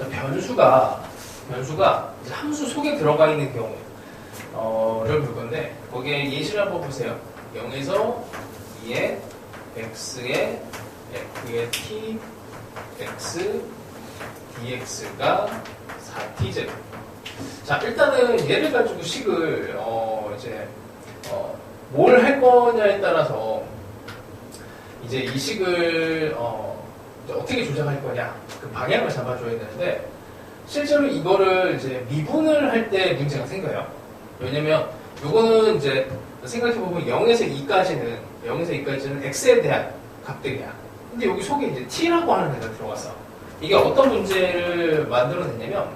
자, 변수가 이제 함수 속에 들어가 있는 경우를 볼 건데, 거기에 예시를 한번 보세요. 0에서 2에 x에 f의 t, x, dx가 4t제곱. 자, 일단은 얘를 가지고 식을, 뭘 할 거냐에 따라서, 이제 이 식을, 이제 어떻게 조작할 거냐, 그 방향을 잡아줘야 되는데, 실제로 이거를 이제 미분을 할 때 문제가 생겨요. 왜냐면, 요거는 이제, 생각해보면 0에서 2까지는 x에 대한 값들이야. 근데 여기 속에 이제 t라고 하는 애가 들어갔어. 이게 어떤 문제를 만들어냈냐면,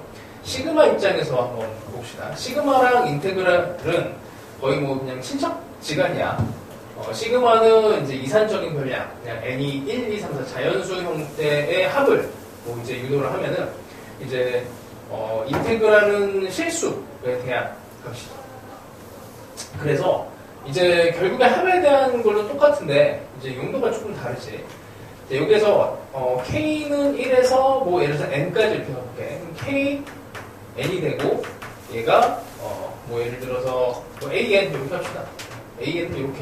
시그마 입장에서 한번 봅시다. 시그마랑 인테그랄은 거의 뭐 그냥 친척지간이야. 시그마는 이제 이산적인 변량, 그냥 n이 1, 2, 3, 4 자연수 형태의 합을 뭐 이제 유도를 하면은 이제 인테그랄은 실수에 대한 값이다. 그래서 이제 결국에 합에 대한 걸로 똑같은데 이제 용도가 조금 다르지. 여기에서 k는 1에서 뭐 예를 들어서 n까지 이렇게 해볼게. k n이 되고 얘가 뭐 예를 들어서 뭐 an 이렇게 합시다. an도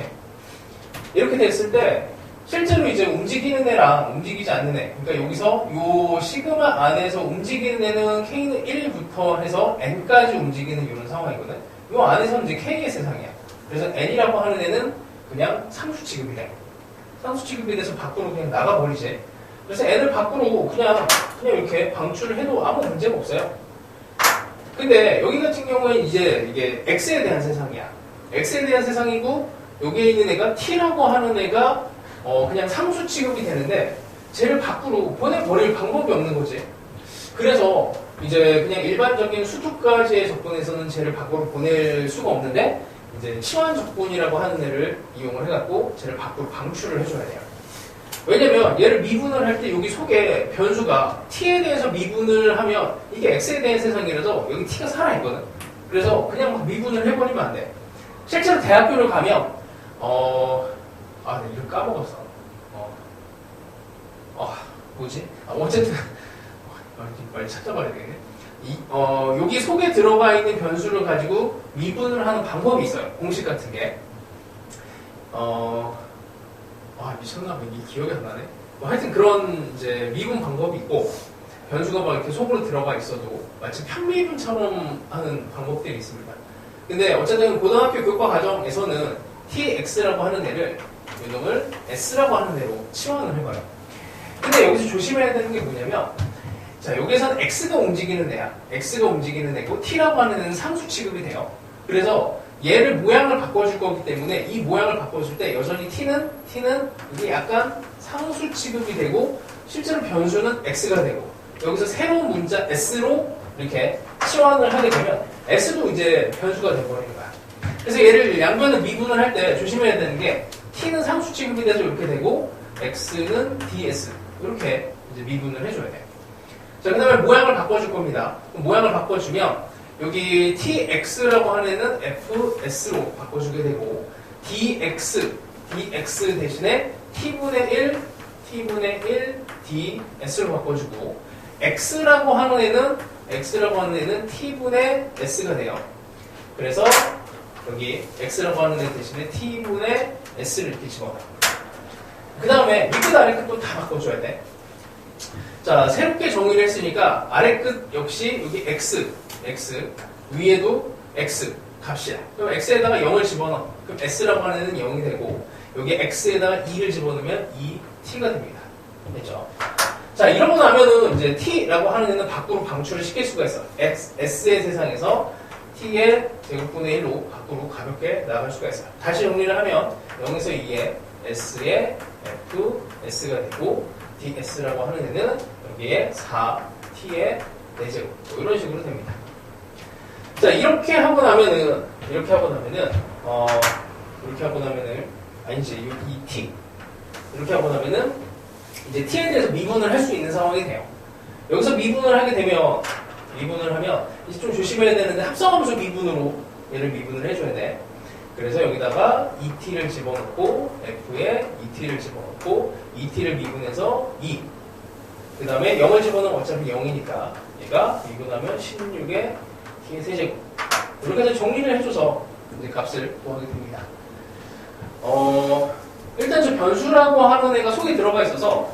이렇게 됐을 때 실제로 이제 움직이는 애랑 움직이지 않는 애, 그러니까 여기서 요 시그마 안에서 움직이는 애는 k는 1부터 해서 n까지 움직이는 이런 상황이거든. 요 안에서는 이제 k의 세상이야. 그래서 n이라고 하는 애는 그냥 상수 취급이 돼. 상수 취급이 돼서 밖으로 그냥 나가버리지. 그래서 n을 밖으로 그냥 이렇게 방출을 해도 아무 문제가 없어요. 근데 여기 같은 경우에는 이제 이게 x에 대한 세상이야. x에 대한 세상이고 여기에 있는 애가 t라고 하는 애가 그냥 상수 취급이 되는데 쟤를 밖으로 보내버릴 방법이 없는 거지. 그래서 이제 그냥 일반적인 수두까지의 접근에서는 쟤를 밖으로 보낼 수가 없는데 이제 치환 접근이라고 하는 애를 이용을 해갖고 쟤를 밖으로 방출을 해줘야 돼요. 왜냐면 얘를 미분을 할 때 여기 속에 변수가 t에 대해서 미분을 하면 이게 x에 대한 세상이라서 여기 t가 살아있거든. 그래서 그냥 막 미분을 해버리면 안 돼. 실제로 대학교를 가면 네, 이름 까먹었어. 뭐지? 어쨌든 빨리 찾아봐야 되겠네. 여기 속에 들어가 있는 변수를 가지고 미분을 하는 방법이 있어요. 공식 같은 게. 미쳤나 봐. 이 기억이 안 나네. 하여튼 그런 이제 미분 방법이 있고, 변수가 막 이렇게 속으로 들어가 있어도 마치 편미분처럼 하는 방법들이 있습니다. 근데 어쨌든 고등학교 교과 과정에서는 tx라고 하는 애를 이놈을 s라고 하는 애로 치환을 해봐요. 근데 여기서 조심해야 되는 게 뭐냐면, 자, 여기에서는 x가 움직이는 애야. x가 움직이는 애고 t라고 하는 애는 상수 취급이 돼요. 그래서 얘를 모양을 바꿔줄 거기 때문에 이 모양을 바꿔줄 때 여전히 t는 이게 약간 상수 취급이 되고 실제로 변수는 x가 되고 여기서 새로운 문자 s로 이렇게 치환을 하게 되면 s도 이제 변수가 돼버리는 거야. 그래서 얘를 양변을 미분을 할 때 조심해야 되는 게 t는 상수 취급이 돼서 이렇게 되고 x는 ds 이렇게 이제 미분을 해줘야 돼. 자, 그 다음에 모양을 바꿔줄 겁니다. 모양을 바꿔주면 여기 tx라고 하는 애는 fs로 바꿔주게 되고 dx 대신에 t분의 1 ds로 바꿔주고 x라고 하는 애는 t분의 s가 돼요. 그래서 여기 x라고 하는 애 대신에 t분의 s를 이렇게 집어넣어요. 그 다음에 밑끝 아래끝 또 다 바꿔줘야 돼. 자, 새롭게 정의를 했으니까 아래끝 역시 여기 x 위에도 x 값이야. 그럼 x에다가 0을 집어넣어. 그럼 s라고 하는 애는 0이 되고 여기 x에다가 2를 집어넣으면 2t가 됩니다. 됐죠? 자, 이러고 나면은 이제 t라고 하는 애는 밖으로 방출을 시킬 수가 있어. s의 세상에서 t의 제곱분의 1로 밖으로 가볍게 나갈 수가 있어요. 다시 정리를 하면 0에서 2에 s의 f, s가 되고 ds라고 하는 애는 여기에 4t의 4제곱 뭐 이런 식으로 됩니다. 자, 이렇게 하고 나면은 아니지, 이 t 이렇게 하고 나면은 이제 t에 대해서 미분을 할 수 있는 상황이 돼요. 여기서 미분을 하게 되면 이제 좀 조심해야 되는데 합성함수 미분으로 얘를 미분을 해줘야 돼. 그래서 여기다가 2t를 집어넣고 f에 2t를 집어넣고 2t를 미분해서 2 그 다음에 0을 집어넣으면 어차피 0이니까 얘가 미분하면 16의 t의 세제곱. 이렇게 해서 정리를 해줘서 이제 값을 구하게 됩니다. 일단 저 변수라고 하는 애가 속에 들어가 있어서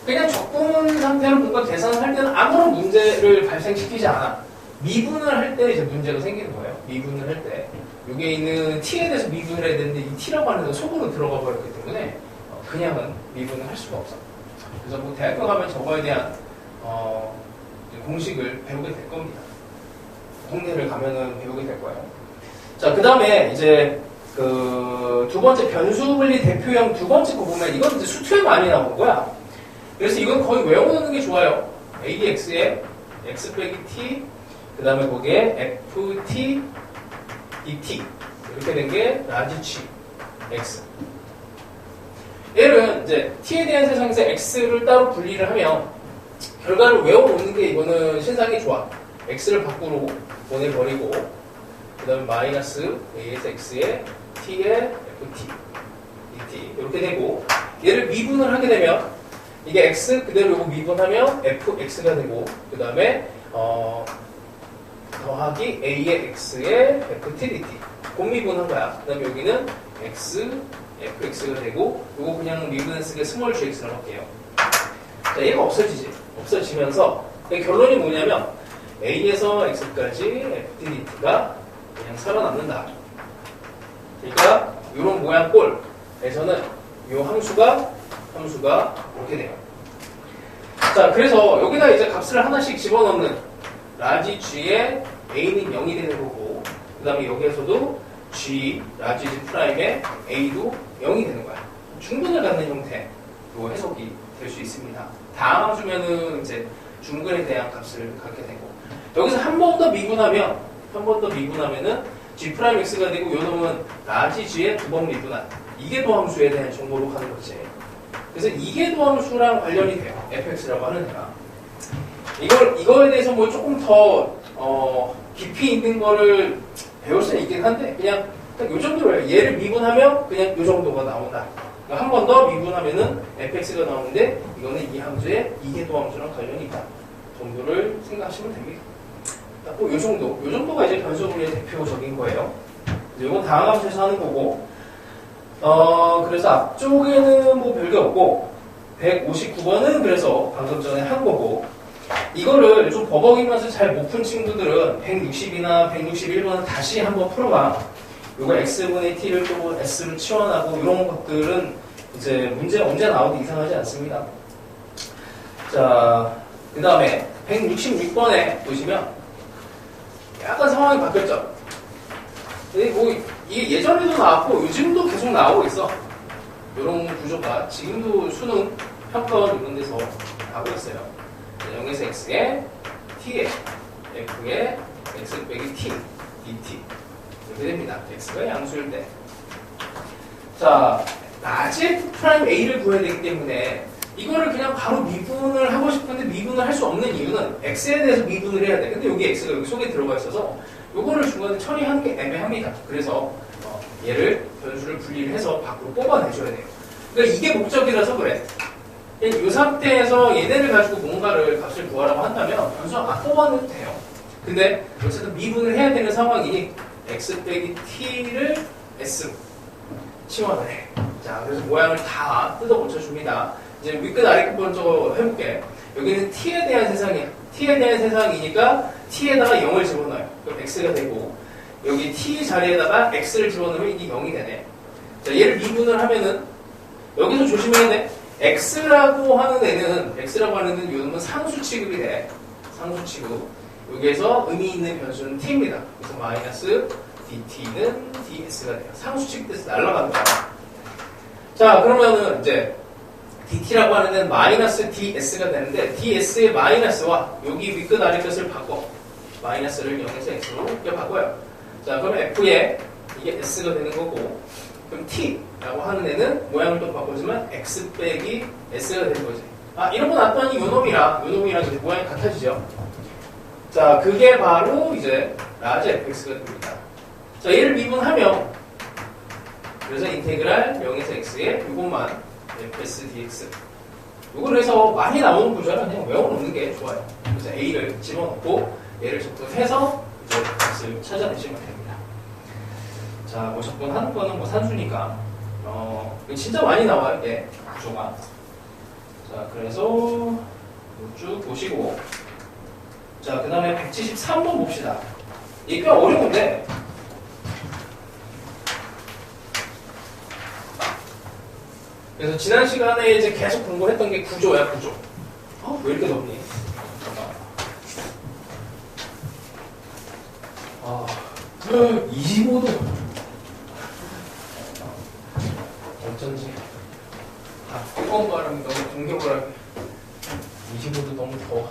그냥 적분 상태로 뭔가 계산을 할 때는 아무런 문제를 발생시키지 않아. 미분을 할 때 이제 문제가 생기는 거예요. 미분을 할 때. 여기에 있는 t에 대해서 미분을 해야 되는데 이 t라고 하는 애가 속으로 들어가 버렸기 때문에 그냥은 미분을 할 수가 없어. 그래서 뭐 대학교 가면 저거에 대한 공식을 배우게 될 겁니다. 동네를 가면은 배우게 될 거예요. 자, 그 다음에 이제 그 두 번째 변수 분리 대표형 두 번째 거 보면 이건 이제 수투에 많이 나오는 거야. 그래서 이건 거의 외워놓는 게 좋아요. AX에 X 빼기 T, 그 다음에 거기에 FT, DT. 이렇게 된 게 라지 G, X. 얘를 이제 T에 대한 세상에서 X를 따로 분리를 하면 결과를 외워놓는 게 이거는 신상이 좋아. X를 밖으로 보내버리고, 그 다음에 마이너스 A에서 X에 T에 FT, DT. 이렇게 되고, 얘를 미분을 하게 되면 이게 X 그대로 이거 미분하면 FX가 되고, 그 다음에 더하기 A의 X에 FT, DT. 곱미분한 거야. 그 다음에 여기는 X, FX가 되고, 이거 그냥 미분을 쓰게 스몰 gx를 할게요. 자, 얘가 없어지지. 없어지면서 결론이 뭐냐면 A에서 X까지 FT, DT가 그냥 살아남는다. 그러니까 이런 모양 꼴에서는 이 함수가 이렇게 돼요. 자, 그래서 여기다 이제 값을 하나씩 집어넣는 라지 G에 A는 0이 되는 거고, 그 다음에 여기에서도 G, 라지 G 프라임에 A도 0이 되는 거야. 중근을 갖는 형태로 해석이 될 수 있습니다. 다음 함수면은 이제 중근에 대한 값을 갖게 되고, 여기서 한 번 더 미분하면은 G 프라임 X가 되고, 요 놈은 라지 G에 두 번 미분한 이계도함수에 대한 정보로 가는 거지. 그래서 이계도함수랑 관련이 돼요. fx라고 하는 애가. 이거에 대해서 뭐 조금 더 깊이 있는 거를 배울 수는 있긴 한데, 그냥 딱 요 정도로 해요. 얘를 미분하면 그냥 요 정도가 나온다. 그러니까 한 번 더 미분하면은 fx가 나오는데, 이거는 이 함수의 이계도함수랑 관련이 있다 정도를 생각하시면 됩니다. 딱 요 정도가 이제 변수분리의 대표적인 거예요. 이건 다음 함수에서 하는 거고, 그래서 앞쪽에는 뭐 별게 없고, 159번은 그래서 방금 전에 한 거고, 이거를 좀 버벅이면서 잘 못 푼 친구들은 160이나 161번은 다시 한번 풀어봐. 요거 x분의 t를 또 s로 치환하고, 이런 것들은 이제 문제 언제 나와도 이상하지 않습니다. 자, 그 다음에 166번에 보시면 약간 상황이 바뀌었죠. 뭐 이게 예전에도 나왔고 요즘도 계속 나오고 있어. 이런 구조가 지금도 수능 평가원 이런 데서 나오고 있어요. 0에서 x에 t에 f에 x 빼기 t dt 이렇게 됩니다. x가 양수일 때. 자, 라지 f 프라임 a를 구해야 되기 때문에 이거를 그냥 바로 미분을 하고 싶은데 미분을 할 수 없는 이유는 x에 대해서 미분을 해야 돼. 근데 여기 x가 여기 속에 들어가 있어서 요거를 중간에 처리하는 게 애매합니다. 그래서 얘를 변수를 분리를 해서 밖으로 뽑아내줘야 돼요. 그러니까 이게 목적이라서 그래. 이 상태에서 얘네를 가지고 뭔가를 값을 구하라고 한다면 변수 안 뽑아내도 돼요. 근데 어쨌든 미분을 해야 되는 상황이니 x 빼기 t를 s 치환을 해. 자, 그래서 모양을 다 뜯어 고쳐줍니다. 이제 윗끝 아래끝 먼저 해볼게. 여기는 t에 대한 세상이야. t에 대한 세상이니까 t에다가 0을 집어넣어요. 그럼 x가 되고, 여기 t 자리에다가 x를 집어넣으면 이게 0이 되네. 자, 얘를 미분을 하면은 여기서 조심해야 돼. x라고 하는 애는 요놈은 상수 취급이 돼. 상수 취급. 여기에서 의미 있는 변수는 t입니다. 그래서 마이너스 dt는 ds가 돼요. 상수 취급돼서 날아가는 거야. 자, 그러면은 이제 dt라고 하는 애는 마이너스 ds가 되는데, ds의 마이너스와 여기 윗끝 아래끝을 바꿔. 마이너스를 0에서 x로 바꿔요. 자, 그러면 f에 이게 s가 되는 거고, 그럼 t라고 하는 애는 모양을 또 바꿔주면 x 빼기 s가 되는 거지. 아, 이런 거 놨더니 요놈이랑 이제 모양이 같아지죠. 자, 그게 바로 이제 라지 fx가 됩니다. 자, 얘를 미분하면, 그래서 인테그랄 0에서 x에 이것만 fs dx 이걸 해서 많이 나오는 구조는 그냥 외워놓는 게 좋아요. 그래서 A를 집어넣고 얘를 적분해서 이제 값을 찾아내시면 됩니다. 자, 뭐 적분하는 거는 뭐 산수니까 진짜 많이 나와요, 이게 구조가. 자, 그래서 쭉 보시고, 자, 그 다음에 173번 봅시다. 이게 꽤 어려운데, 그래서 지난 시간에 이제 계속 공부했던 게 구조야, 구조. 왜 이렇게 덥니? 아, 25도. 어쩐지. 뜨거운 바람이 너무 공격을 하게. 25도 너무 더워.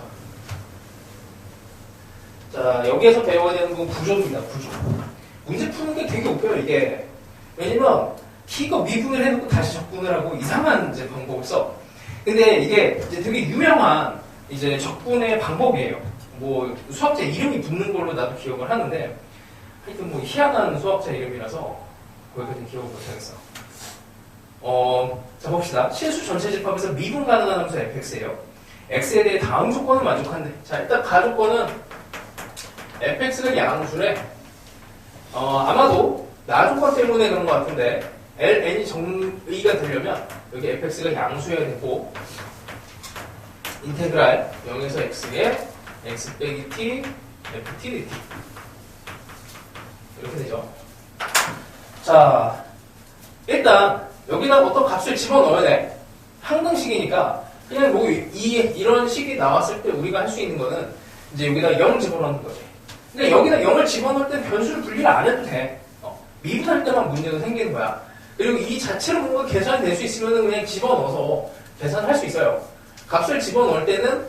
자, 여기에서 배워야 되는 건 구조입니다, 구조. 문제 푸는 게 되게 웃겨요, 이게. 왜냐면, T가 미분을 해놓고 다시 적분을 하고 이상한 이제 방법을 써. 근데 이게 이제 되게 유명한 이제 적분의 방법이에요. 뭐 수학자 이름이 붙는 걸로 나도 기억을 하는데 하여튼 뭐 희한한 수학자 이름이라서 거기까지 기억을 못하겠어. 자 봅시다. 실수 전체 집합에서 미분 가능한 함수 fx예요. x에 대해 다음 조건을 만족한대. 자 일단 가조건은 fx가 양수래. 아마도 나 조건 때문에 그런 것 같은데 ln이 정의가 되려면 여기 fx가 양수여야 되고 인테그랄 0에서 x에 x 빼기 t ft dt 이렇게 되죠. 자 일단 여기다 어떤 값을 집어넣어야 돼. 항등식이니까 그냥 뭐 이런 식이 나왔을 때 우리가 할 수 있는 거는 이제 여기다 0 집어넣는 거지. 근데 여기다 0을 집어넣을 때 변수를 분리를 안 해도 돼. 미분할 때만 문제가 생기는 거야. 그리고 이 자체로 뭔가 계산이 될 수 있으면 그냥 집어넣어서 계산을 할 수 있어요. 값을 집어넣을 때는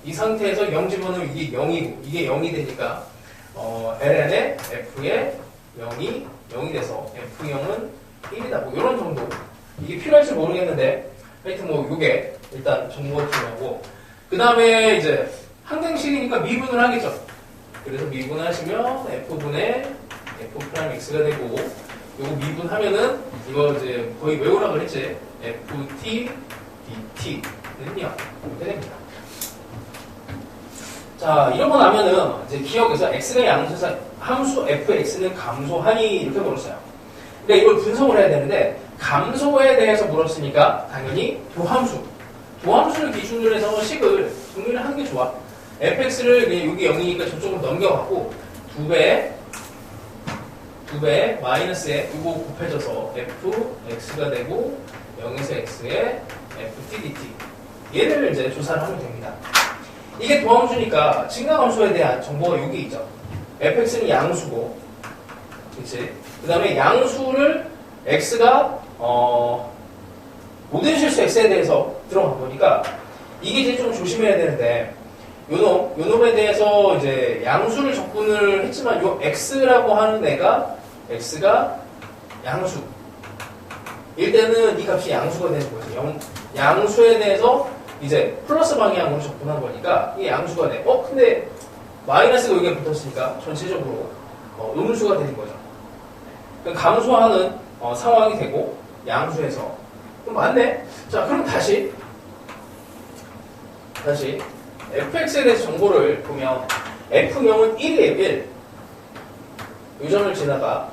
이 상태에서 0 집어넣으면 이게 0이고 이게 0이 되니까 ln에 f에 0이 돼서 f0은 1이다. 뭐 이런 정도. 이게 필요할지 모르겠는데 하여튼 뭐 이게 일단 정보가 필요하고 그 다음에 이제 항등식이니까 미분을 하겠죠. 그래서 미분을 하시면 f분의 f'x가 되고 요거 미분하면은 이거 이제 거의 외우라 그랬지. ft dt는요 이렇게 됩니다. 자 이러고 나면은 이제 기억에서 x가 양수에서 함수 fx는 감소하니 이렇게 물었어요. 근데 이걸 분석을 해야 되는데 감소에 대해서 물었으니까 당연히 도함수를 기준으로 해서 식을 정리를 하는 게 좋아. fx를 그냥 여기 0이니까 저쪽으로 넘겨갖고 2배 마이너스에 이거 곱해져서 fx가 되고 0에서 x에 ft dt 얘를 이제 조사를 하면 됩니다. 이게 도함수니까 증가함수에 대한 정보가 여기 있죠. fx는 양수고 그치? 그 다음에 양수를 x가 모든 실수 x에 대해서 들어간 거니까 이게 이제 좀 조심해야 되는데 요놈에 대해서 이제 양수를 적분을 했지만 요 x라고 하는 애가 x가 양수 일 때는 이 값이 양수가 되는 거죠. 양수에 대해서 이제 플러스 방향으로 적분한 거니까 이게 양수가 돼. 근데 마이너스가 여기에 붙었으니까 전체적으로 음수가 되는 거죠. 그럼 감소하는 상황이 되고 양수에서 그럼 맞네. 자 그럼 다시 fx에 대해서 정보를 보면 f0은 1이에요. 1. 이 점을 지나가.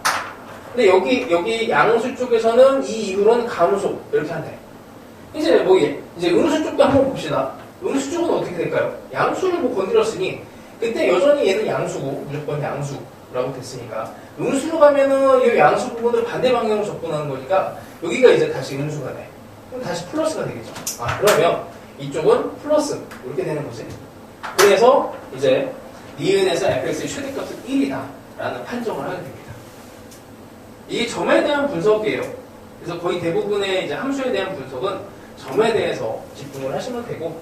근데 여기 양수 쪽에서는 이 이후로는 감소 이렇게 한대. 이제 이제 음수 쪽도 한번 봅시다. 음수 쪽은 어떻게 될까요? 양수를 뭐 건드렸으니 그때 여전히 얘는 양수고 무조건 양수라고 됐으니까 음수로 가면은 이 양수 부분을 반대 방향으로 접근하는 거니까 여기가 이제 다시 음수가 돼. 그럼 다시 플러스가 되겠죠. 그러면 이쪽은 플러스 이렇게 되는 거지. 그래서 이제 니은에서 fx의 최대값은 1이다 라는 판정을 하게 됩니다. 이게 점에 대한 분석이에요. 그래서 거의 대부분의 이제 함수에 대한 분석은 점에 대해서 집중을 하시면 되고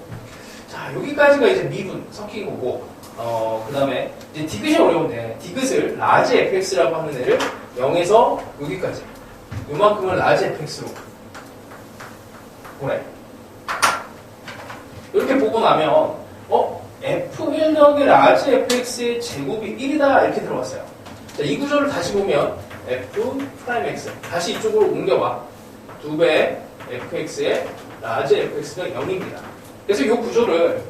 자 여기까지가 이제 미분 섞인 거고 그 다음에 이제 디귿이 어려운데 디귿을 라지 fx라고 하는 애를 0에서 여기까지 요만큼을 라지 fx로 보내. 이렇게 보고 나면 f1 더하기 라지 fx의 제곱이 1이다 이렇게 들어왔어요. 자, 이 구조를 다시 보면 f 프라임 x 다시 이쪽으로 옮겨봐. 2배 fx에 라지 fx가 0입니다. 그래서 이 구조를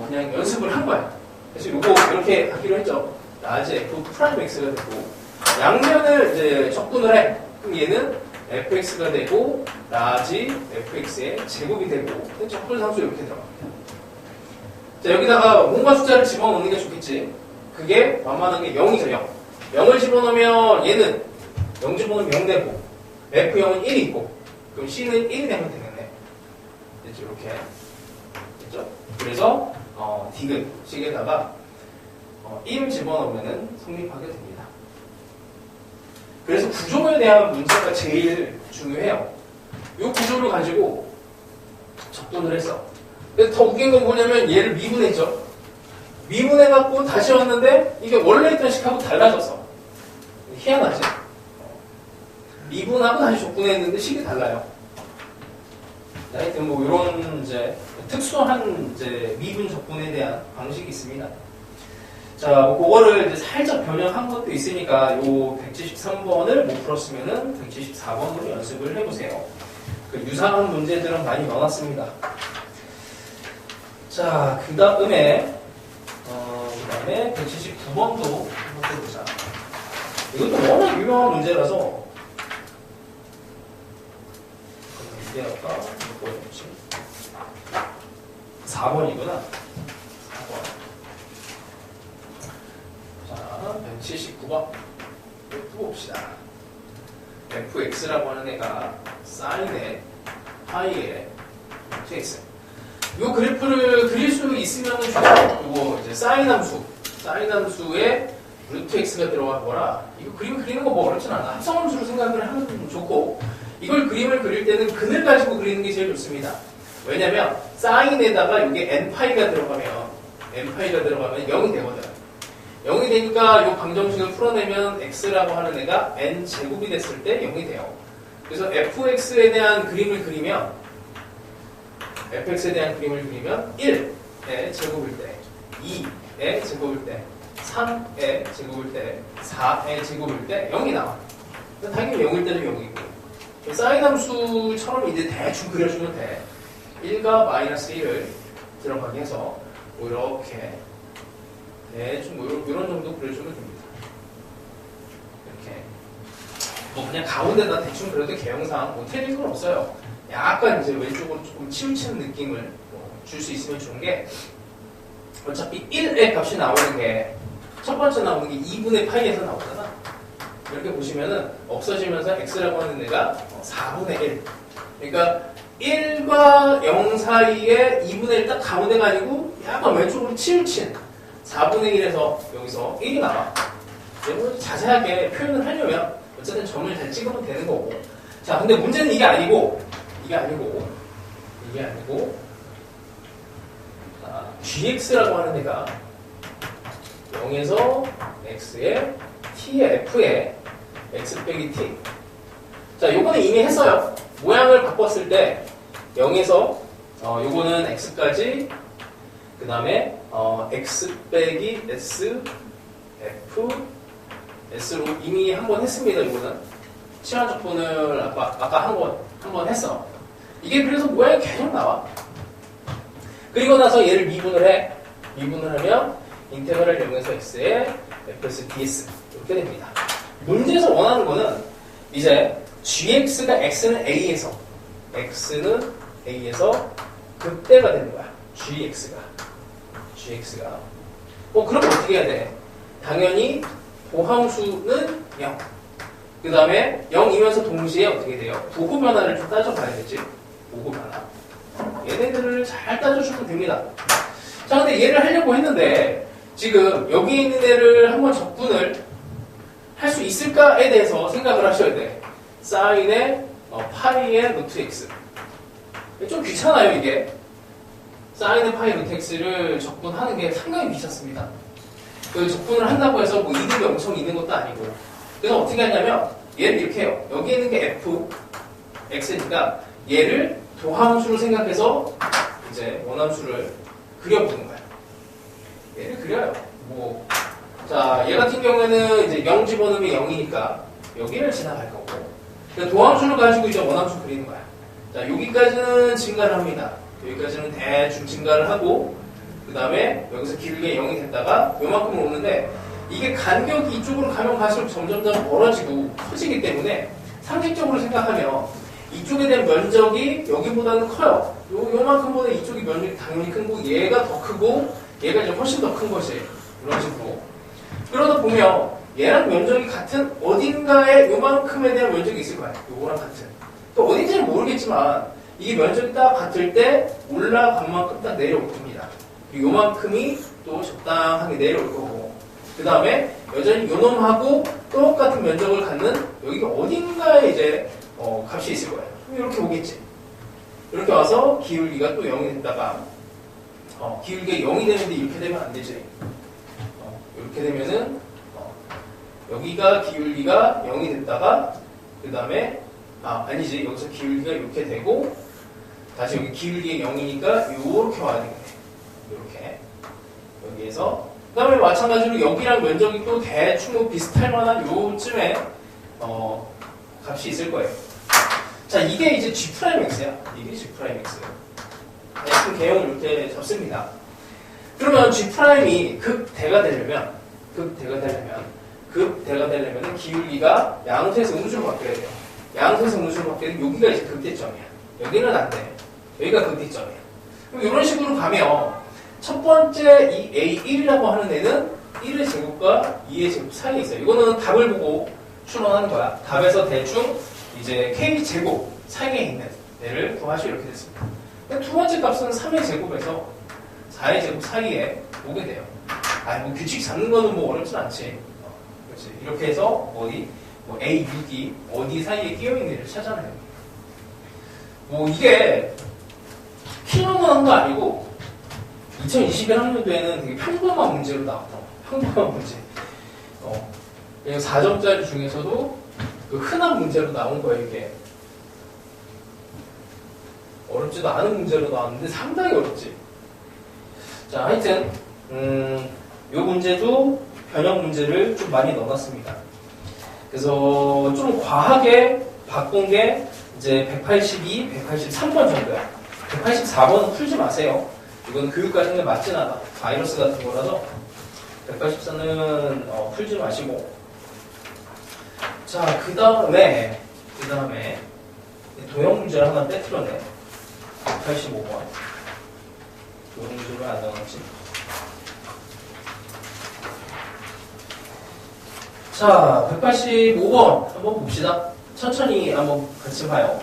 그냥 연습을 한 거야. 그래서 이거 이렇게 하기로 했죠. 라지 f 프라임 x가 되고 양면을 이제 적분을 해. 그럼 얘는 fx가 되고 라지 fx의 제곱이 되고 적분 상수 이렇게 들어갑니다. 자, 여기다가 뭔가 숫자를 집어넣는 게 좋겠지. 그게 만만한 게 0이죠. 0. 0을 집어넣으면 얘는 0 집어넣으면 0 되고 f0은 1이 있고 그럼 c는 1이 되면 되겠네. 됐죠? 이렇게 됐죠? 그래서 디귿 식에다가 1을 집어넣으면 성립하게 됩니다. 그래서 구조에 대한 문제가 제일 중요해요. 이 구조를 가지고 적분을 했어. 그래서 더 웃긴 건 뭐냐면 얘를 미분했죠. 미분해갖고 다시 왔는데 이게 원래 있던 식하고 달라졌어. 희한하지? 미분하고 다시 적분했는데 식이 달라요. 하여튼 뭐 이런 이제 특수한 이제 미분 적분에 대한 방식이 있습니다. 자, 뭐 그거를 이제 살짝 변형한 것도 있으니까 요 173번을 못 풀었으면은 174번으로 연습을 해보세요. 그 유사한 문제들은 많이 넣어놨습니다. 자, 그 다음에 179번도 한번 해보자. 이것도 워낙 유명한 문제라서 이제가 몇 번이었지? 4번이구나. 4번. 자, 179번. 봅시다. fx라고 하는 애가 사인의 파이의 x. 이 그래프를 그릴 수 있으면 좋아요. 이거 이제 사인 함수의 루트 x가 들어가거나 이거 그림 그리는 거 뭐 어렵진 않아. 합성함수로 생각을 하면 좋고 이걸 그림을 그릴 때는 근을 가지고 그리는 게 제일 좋습니다. 왜냐면 사인에다가 이게 n파이가 들어가면 0이 되거든. 0이 되니까 이 방정식을 풀어내면 x라고 하는 애가 n제곱이 됐을 때 0이 돼요. 그래서 fx에 대한 그림을 그리면 1의 제곱일 때, 2의 제곱일 때, 3의 제곱일 때, 4의 제곱일 때 0이 나와. 당연히 0일 때도 0이고 사인 함수처럼 이제 대충 그려주면 돼. 1과 마이너스 1을 들어가게 해서 뭐 이렇게 대충 뭐 이런 정도 그려주면 됩니다. 이렇게 뭐 그냥 가운데다 대충 그려도 개형상 뭐 틀린 건 없어요. 약간 이제 왼쪽으로 조금 치우치는 느낌을 줄 수 있으면 좋은 게 어차피 1의 값이 나오는 게 첫 번째 나오는 게 2분의 파이에서 나오잖아. 이렇게 보시면은 없어지면서 x라고 하는 애가 4분의 1. 그러니까 1과 0 사이에 2분의 1 딱 가운데가 아니고 약간 왼쪽으로 치우친 4분의 1에서 여기서 1이 나와. 이걸 자세하게 표현을 하려면 어쨌든 점을 잘 찍으면 되는 거고. 자, 근데 문제는 이게 아니고 자, gx라고 하는 애가 0에서 x에 t의 f에 x 빼기 t. 자, 요거는 이미 했어요. 모양을 바꿨을 때 0에서 요거는 x까지 그 다음에 x 빼기 s f s로 이미 한번 했습니다. 이거는 시간 적분을 아까 한 번 했어. 이게 그래서 모양이 계속 나와. 그리고 나서 얘를 미분을 해. 미분을 하면 인테그랄 0에서 x에 fs ds 이렇게 됩니다. 문제에서 원하는 거는 이제 gx가 x는 a에서 극대가 되는 거야. gx가 그럼 어떻게 해야 돼? 당연히 도함수는 0. 그 다음에 0이면서 동시에 어떻게 돼요? 부호 변화를 좀 따져봐야겠지. 부호 변화. 얘네들을 잘 따져주면 됩니다. 자, 근데 얘를 하려고 했는데 지금 여기 있는 애를 한번 적분을 할 수 있을까에 대해서 생각을 하셔야 돼. 사인의 파이의 루트 x. 좀 귀찮아요, 이게. 사인의 파이 루트 x를 적분하는 게 상당히 귀찮습니다. 그 적분을 한다고 해서 뭐 이득이 엄청 있는 것도 아니고. 그래서 어떻게 하냐면 얘를 이렇게 해요. 여기 있는 게 f, x니까 얘를 도함수로 생각해서 이제 원함수를 그려보는 거야. 얘를 그려요. 뭐, 자, 얘 같은 경우에는 이제 0 집어넣으면 0이니까 여기를 지나갈 거고. 도함수를 가지고 이제 원함수 그리는 거야. 자, 여기까지는 증가를 합니다. 여기까지는 대충 증가를 하고, 그 다음에 여기서 길게 0이 됐다가 요만큼을 오는데, 이게 간격이 이쪽으로 가면 갈수록 점점 멀어지고 커지기 때문에 상식적으로 생각하면 이쪽에 대한 면적이 여기보다는 커요. 요만큼보다 이쪽이 면적이 당연히 큰 거고, 얘가 더 크고, 얘가 이제 훨씬 더 큰 것이 이런 식으로. 그러다 보면 얘랑 면적이 같은 어딘가에 요만큼에 대한 면적이 있을 거예요. 요거랑 같은. 또 어딘지는 모르겠지만 이게 면적이 딱 같을 때 올라간 만큼 딱 내려올 겁니다. 요만큼이 또 적당하게 내려올 거고, 그 다음에 여전히 요놈하고 똑같은 면적을 갖는 여기가 어딘가에 이제 값이 있을 거예요. 이렇게 오겠지. 이렇게 와서 기울기가 또 0이 됐다가 기울기가 0이 되는데 이렇게 되면 안 되지. 이렇게 되면은 여기가 기울기가 0이 됐다가 그 다음에 아니지, 여기서 기울기가 이렇게 되고 다시 여기 기울기가 0이니까 이렇게 와야 되겠네. 이렇게 여기에서 그 다음에 마찬가지로 여기랑 면적이 또 대충 뭐 비슷할 만한 요쯤에 값이 있을 거예요. 자, 이게 이제 G'X야. 이게 G'X. 그 개형을 이렇게 잡습니다. 그러면 G'이 극대가 되려면 기울기가 양수에서 음수로 바뀌어야 돼요. 양수에서 음수로 바뀌면 여기가 이제 극대점이야. 여기는 안 돼. 여기가 극대점이야. 그럼 이런 식으로 가면 첫 번째 이 A1이라고 하는 애는 1의 제곱과 2의 제곱 사이에 있어요. 이거는 답을 보고 추론하는 거야. 답에서 대충 이제 K 제곱 사이에 있는 애를 구하시오 이렇게 됐습니다. 두 번째 값은 3의 제곱에서 4의 제곱 사이에 오게 돼요. 뭐 규칙 잡는 거는 뭐 어렵진 않지. 그렇지. 이렇게 해서 뭐 A, 6이 어디 사이에 끼어있는 애를 찾아내요. 뭐 이게 필요한 거 아니고 2021학년도에는 되게 평범한 문제로 나왔던 평범한 문제. 그냥 4점짜리 중에서도 그 흔한 문제로 나온 거예요, 이게. 어렵지도 않은 문제로 나왔는데 상당히 어렵지. 자, 하여튼 이 문제도 변형 문제를 좀 많이 넣어놨습니다. 그래서 좀 과하게 바꾼 게 이제 182, 183번 정도야. 184번은 풀지 마세요. 이건 교육과정에 맞진 않아. 바이러스 같은 거라서 184는 풀지 마시고. 자, 그 다음에 도형 문제를 하나 빼뜨렸네. 185번. 도형 문제를 안 넣었지. 자, 185번 한번 봅시다. 천천히 한번 같이 봐요.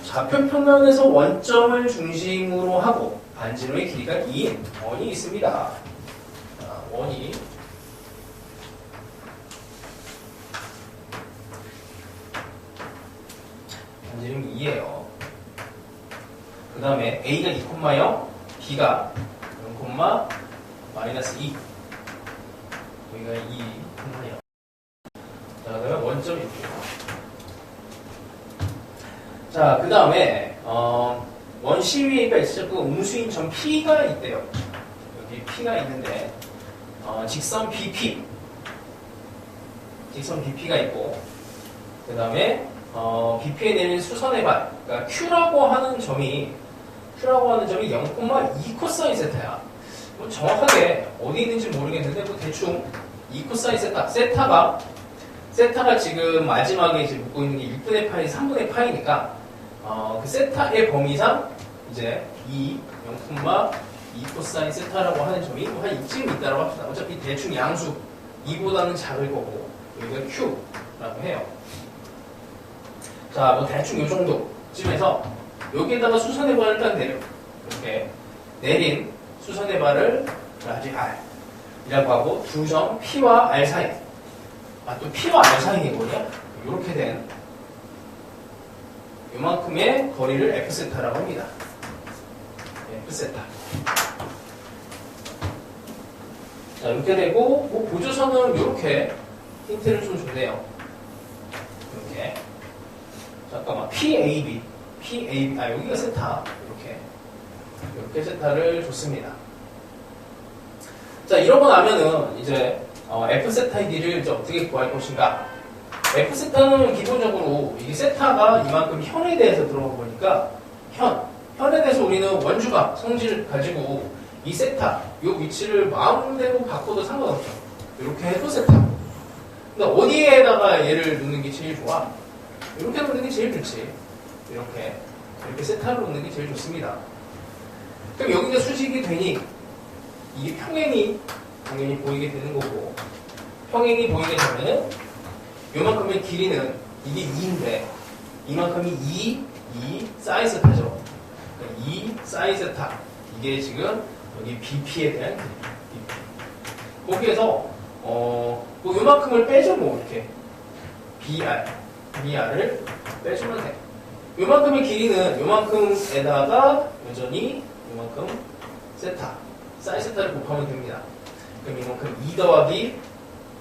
좌표 평면에서 원점을 중심으로 하고 반지름의 길이가 2인 원이 있습니다. 자, 원이 반지름이 2예요. 그 다음에 A가 2,0, B가 0, -2. 여기가 2,0. 자, 그 다음에 원점이 있고요. 자, 그 다음에 원시위가 있을 그 음수인 점 P가 있대요. 여기 P가 있는데 직선 BP가 있고, 그 다음에 BP에 내린 수선의 반, 그러니까 Q라고 하는 점이 0,2 코사인 세타야. 뭐 정확하게 어디 있는지 모르겠는데 뭐 대충 2 코사인 세타. 세타가 지금 마지막에 이제 묶고 있는 게 6분의 파이, 3분의 파이니까 그 세타의 범위상 이제 0,2 코사인 세타라고 하는 점이 한 이쯤 있다고 합시다. 어차피 대충 양수 2보다는 작을 거고 여기가 Q라고 해요. 자, 뭐 대충 이 정도쯤에서 여기에다가 수선의 발을 딱 내려. 이렇게 내린 수선의 발을 라지 R이라고 하고 두 점 P와 R 사이. 또 P와 R 사이에 뭐냐? 이렇게 된 요만큼의 거리를 F세타라고 합니다. F세타. 자, 이렇게 되고 뭐 보조선은 이렇게 힌트를 좀 주네요. 이렇게. 잠깐만, PAB, 여기가 세타. 이렇게 세타를 줬습니다. 자, 이러고 나면은 이제 F세타의 길이를 이제 어떻게 구할 것인가? F세타는 기본적으로 이게 세타가 이만큼 현에 대해서 들어가 보니까 현에 대해서 우리는 원주각 성질을 가지고 이 세타 이 위치를 마음대로 바꿔도 상관없죠. 이렇게 해도 세타. 근데 어디에다가 얘를 놓는 게 제일 좋아? 이렇게 놓는 게 제일 좋지. 이렇게 세타를 놓는 게 제일 좋습니다. 그럼 여기가 수직이 되니 이게 평행이 당연히 보이게 되는 거고, 평행이 보이게 되면은 요만큼의 길이는 이게 2인데 이만큼이 2 사이세타죠. 2 사이세타. 이게 지금 여기 BP에 대한 길이. BP. 거기에서 뭐 요만큼을 빼죠. 뭐 이렇게 BR을 빼주면 돼. 요만큼의 길이는 요만큼에다가 여전히 요만큼 세타 사이세타를 곱하면 됩니다. 그럼 이만큼 2 더하기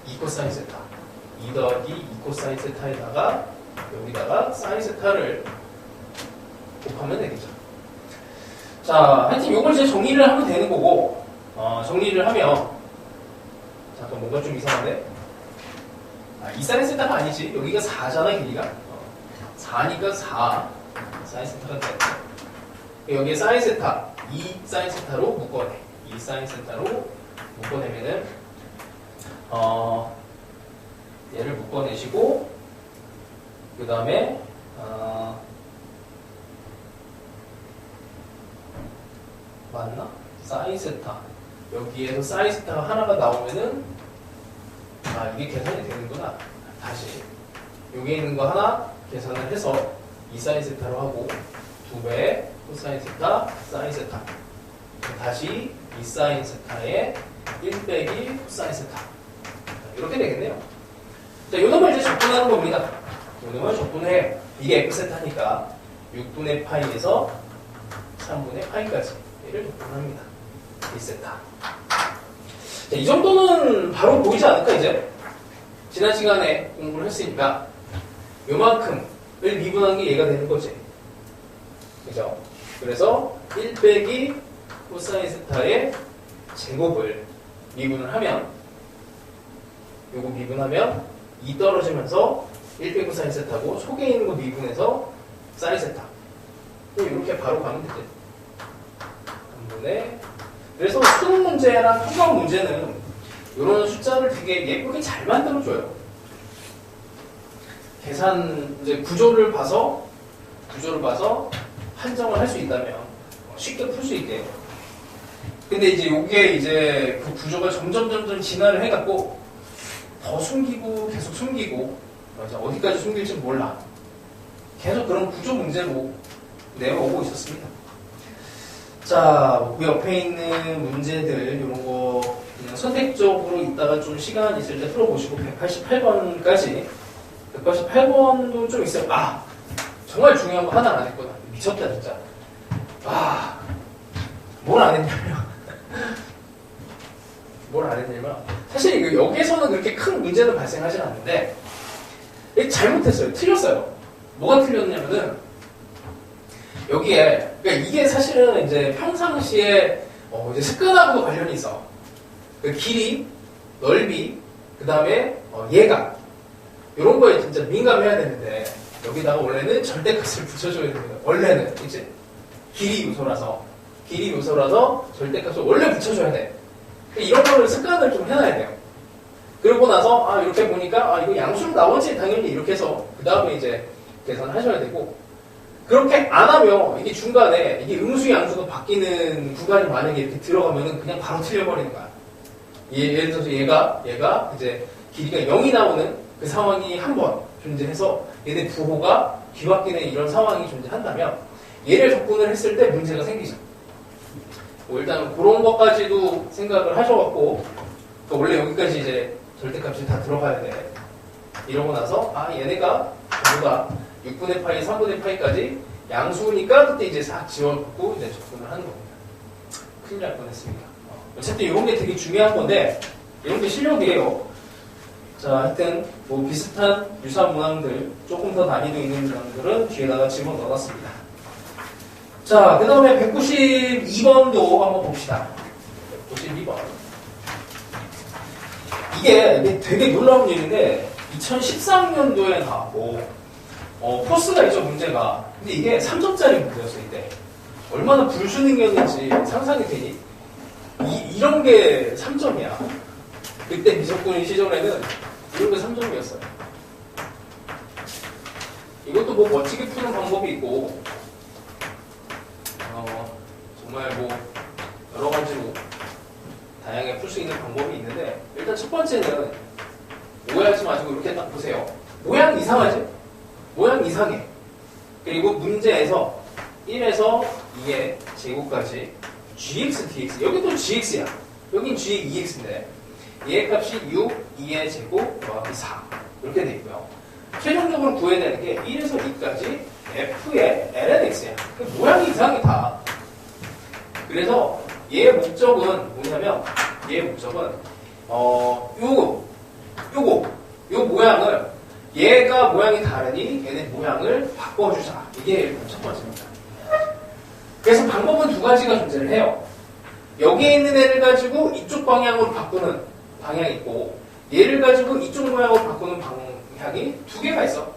2 코사인 세타 2 더하기 2 코사인 세타에다가 여기다가 사인 세타를 곱하면 되겠죠. 자, 하여튼 요걸 이제 정리를 하면 되는 거고, 정리를 하면 잠깐 뭔가 좀 이상한데, 이 사인 세타가 아니지. 여기가 4잖아 길이가. 4니까 4 사인 세타가 돼. 여기에 사인 세타 2 사인 세타로 묶어내. 2 사인 세타로 묶어내면은 얘를 묶어내시고, 그 다음에 맞나? 사인 세타. 여기에서 사인 세타가 하나가 나오면은 이게 계산이 되는구나. 다시 여기에 있는 거 하나 계산을 해서 2 사인 세타로 하고 2배 코사인 세타 사인 세타, 다시 2 사인 세타에 1 빼기 코사인 세타, 이렇게 되겠네요. 자, 요 놈을 이제 적분하는 겁니다. 요 놈을 적분해. 이게 F세타니까 6분의 파이에서 3분의 파이까지 얘를 적분합니다. 1세타. 자, 이 정도는 바로 보이지 않을까, 이제? 지난 시간에 공부를 했으니까 요만큼을 미분한 게 얘가 되는 거지. 그죠? 그래서 1 빼기 코사인 세타의 제곱을 미분을 하면, 요거 미분하면 2 떨어지면서 1 빼기 코사인 세타고, 속에 있는 거 미분해서 사인 세타. 이렇게 바로 가면 되죠. 한 번에. 그래서 수능 문제나 통합 문제는 이런 숫자를 되게 예쁘게 잘 만들어줘요. 계산 이제 구조를 봐서 한정을 할 수 있다면 쉽게 풀 수 있게. 근데 이제 이게 이제 그 구조가 점점 진화를 해갖고 더 숨기고 계속 숨기고, 맞아, 어디까지 숨길지 몰라. 계속 그런 구조 문제로 내려오고 있었습니다. 자, 그 옆에 있는 문제들 이런 거 그냥 선택적으로 이따가 좀 시간 있을 때 풀어보시고 188번까지 188번도 좀 있어요. 정말 중요한 거 하나 안 했구나. 미쳤다 진짜. 뭘 안 했냐면 사실 여기에서는 그렇게 큰 문제는 발생하진 않는데 잘못했어요. 틀렸어요. 뭐가 틀렸냐면은 여기에, 그러니까 이게 사실은 이제 평상시에 이제 습관하고도 관련이 있어. 그 길이, 넓이, 그 다음에 예각, 이런 거에 진짜 민감해야 되는데 여기다가 원래는 절대값을 붙여줘야 됩니다. 원래는 이제 길이 요소라서 절대값을 원래 붙여줘야 돼. 이런 거를 습관을 좀 해놔야 돼요. 그러고 나서 이렇게 보니까 이거 양수로 나오지, 당연히 이렇게 해서 그 다음에 이제 계산을 하셔야 되고, 그렇게 안 하면 이게 중간에 이게 음수 양수가 바뀌는 구간이 만약에 이렇게 들어가면은 그냥 바로 틀려버리는 거야. 예를 들어서 얘가 이제 길이가 0이 나오는 그 상황이 한 번 존재해서 얘네 부호가 뒤바뀌는 이런 상황이 존재한다면 얘를 접근을 했을 때 문제가 생기죠. 일단 그런 것까지도 생각을 하셔갖고, 원래 여기까지 이제 절대값이 다 들어가야 돼. 이러고 나서 얘네가 부호가 6분의 파이, 3분의 파이까지 양수니까 그때 이제 싹 지워갖고 이제 접근을 하는 겁니다. 큰일 날 뻔했습니다. 어쨌든 이런 게 되게 중요한 건데, 이런 게 실력이에요. 자, 하여튼 뭐 비슷한 유사한 문항들, 조금 더 난이도 있는 문항들은 뒤에다가 집어넣어놨습니다. 자, 그 다음에 192번도 한번 봅시다. 192번. 이게 되게 놀라운 일인데, 2013년도에 나왔고, 포스가 있죠, 문제가. 근데 이게 3점짜리 문제였어, 이때. 얼마나 불수능이었는지 상상이 되니? 이런 게 3점이야. 그때 미적분 시절에는 이런 게 3점이었어요. 이것도 뭐 멋지게 푸는 방법이 있고, 정말 뭐 여러 가지로 다양하게 풀 수 있는 방법이 있는데, 일단 첫 번째는 오해하지 마시고 이렇게 딱 보세요. 모양 이상하지? 모양 이상해. 그리고 문제에서 1에서 2의 제곱까지 gx, dx. 여기도 gx야. 여긴 g, 2x인데 얘의 값이 6, 2의 제곱, 더하기 4. 이렇게 돼 있고요. 최종적으로 구해야 되는 게 1에서 2까지 f의 lnx야. 모양이 이상해 다. 그래서 얘의 목적은 뭐냐면, 얘의 목적은 요 모양을, 얘가 모양이 다르니 얘네 모양을 바꿔주자. 이게 일단 첫 번째입니다. 그래서 방법은 두 가지가 존재를 해요. 여기에 있는 애를 가지고 이쪽 방향으로 바꾸는 방향이 있고, 얘를 가지고 이쪽 모양으로 바꾸는 방향이 두 개가 있어.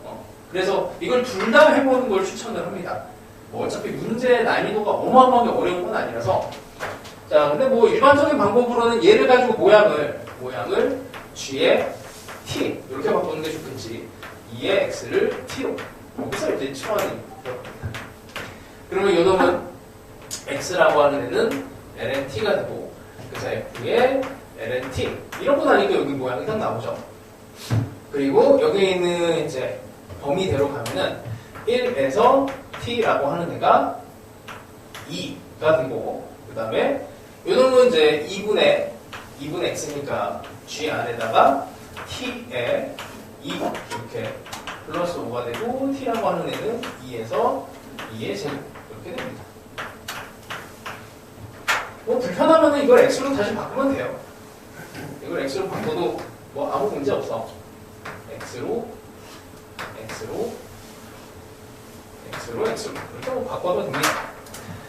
그래서 이걸 둘 다 해보는 걸 추천을 합니다. 뭐 어차피 문제 난이도가 어마어마하게 어려운 건 아니라서. 자, 근데 뭐 일반적인 방법으로는 얘를 가지고 모양을 g의 t 이렇게 바꾸는 게 좋겠지. 2의 x를 t로 여기서 이제 치환이 되어갑니다. 그러면 이 놈은 x라고 하는 애는 ln-t가 되고, 그래서 f의 ln-t 이러고 나니까 여기 모양이 딱 나오죠. 그리고 여기에 있는 이제 범위대로 가면은 1에서 t라고 하는 애가 2가 되고, 그 다음에 이 놈은 이제 2분의 x니까 g 안에다가 t의 2 이렇게 플러스 5가 되고, t라고 하는 애는 2에서 2의 제곱 이렇게 됩니다. 뭐 불편하면 이걸 x로 다시 바꾸면 돼요. 이걸 x로 바꿔도 뭐 아무 문제 없어. x로 이렇게 뭐 바꿔도 됩니다.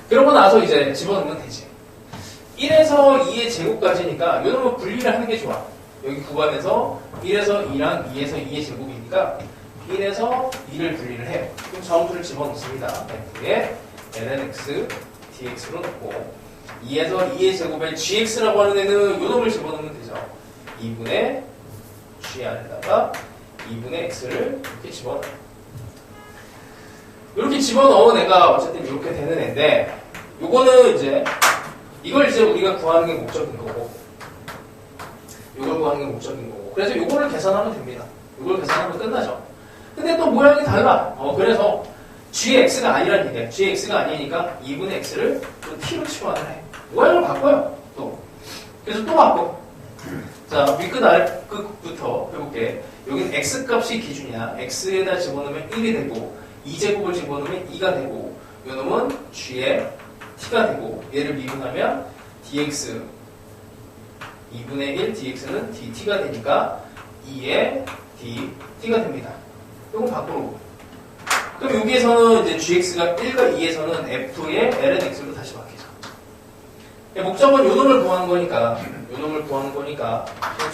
그러고 나서 이제 집어넣으면 되지. 1에서 2의 제곱까지니까 이 놈은 분리를 하는 게 좋아. 여기 구간에서 1에서 2랑 2에서 2의 제곱이니까 1에서 2를 분리를 해요. 그럼 정수를 집어넣습니다. f의 lnx dx로 넣고, 2에서 2의 제곱에 gx라고 하는 애는 이 놈을 집어넣으면 되죠. 2분의 g 안에다가 2분의 x를 이렇게 집어넣어요. 이렇게 집어넣은 애가 어쨌든 이렇게 되는 애인데, 요거는 이제 이걸 이제 우리가 구하는 게 목적인 거고, 이걸 구하는 게 목적인 거고, 그래서 이거를 계산하면 됩니다. 이걸 계산하면 끝나죠. 근데 또 모양이 달라. 그래서 gx가 아니란 얘기야. gx가 아니니까 2분의 x를 또 t로 치환을 해. 모양을 바꿔요. 또. 그래서 또 바꿔. 자, 위끝 아래끝부터 해볼게. 여기는 x값이 기준이야. x에다 집어넣으면 1이 되고, 2제곱을 집어넣으면 2가 되고, 이 놈은 g의 t가 되고, 얘를 미분하면 dx 2분의 1 dx는 dt가 되니까 2의 dt가 됩니다. 이건 밖으로. 그럼 여기에서는 이제 gx가 1과 2에서는 f의 lnx로 다시 바뀌죠. 목적은 요 놈을 구하는 거니까,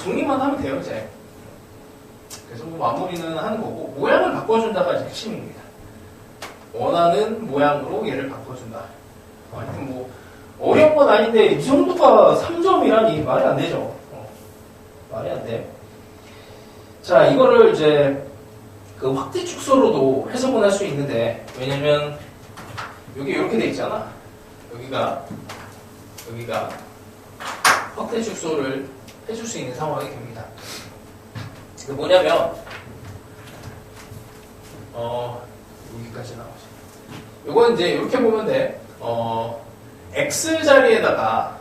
정리만 하면 돼요, 이제. 그래서 뭐 마무리는 하는 거고, 모양을 바꿔준다가 이제 핵심입니다. 원하는 모양으로 얘를 바꿔준다. 하여튼 뭐 어려운 건 아닌데 이 정도가 3점이라니 말이 안 되죠. 말이 안 돼. 자, 이거를 이제 그 확대 축소로도 해석은 할 수 있는데, 왜냐면 여기 이렇게 돼 있잖아. 여기가 확대 축소를 해줄 수 있는 상황이 됩니다. 그 뭐냐면 여기까지 나오죠. 요건 이제 이렇게 보면 돼. x 자리에다가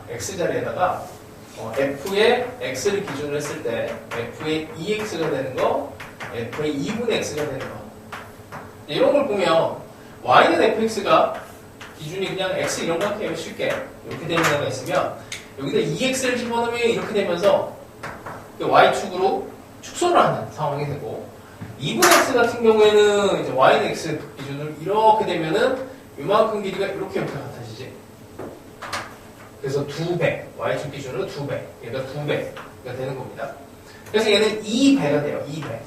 f의 x를 기준으로 했을 때 f의 2x가 되는 거, f의 2분의 x가 되는 거. 이런 걸 보면 y는 fx가 기준이 그냥 x 이런 거 할게요. 쉽게 이렇게 되는 애가 있으면 여기다 2x를 집어넣으면 이렇게 되면서 y축으로 축소를 하는 상황이 되고, 2분의 x 같은 경우에는 이제 y는 x 기준으로 이렇게 되면은 이만큼 길이가 이렇게 같아지지. 그래서 2배, y축 기준으로 2배, 얘가 2배가 되는 겁니다. 그래서 얘는 2배가 돼요. 2배.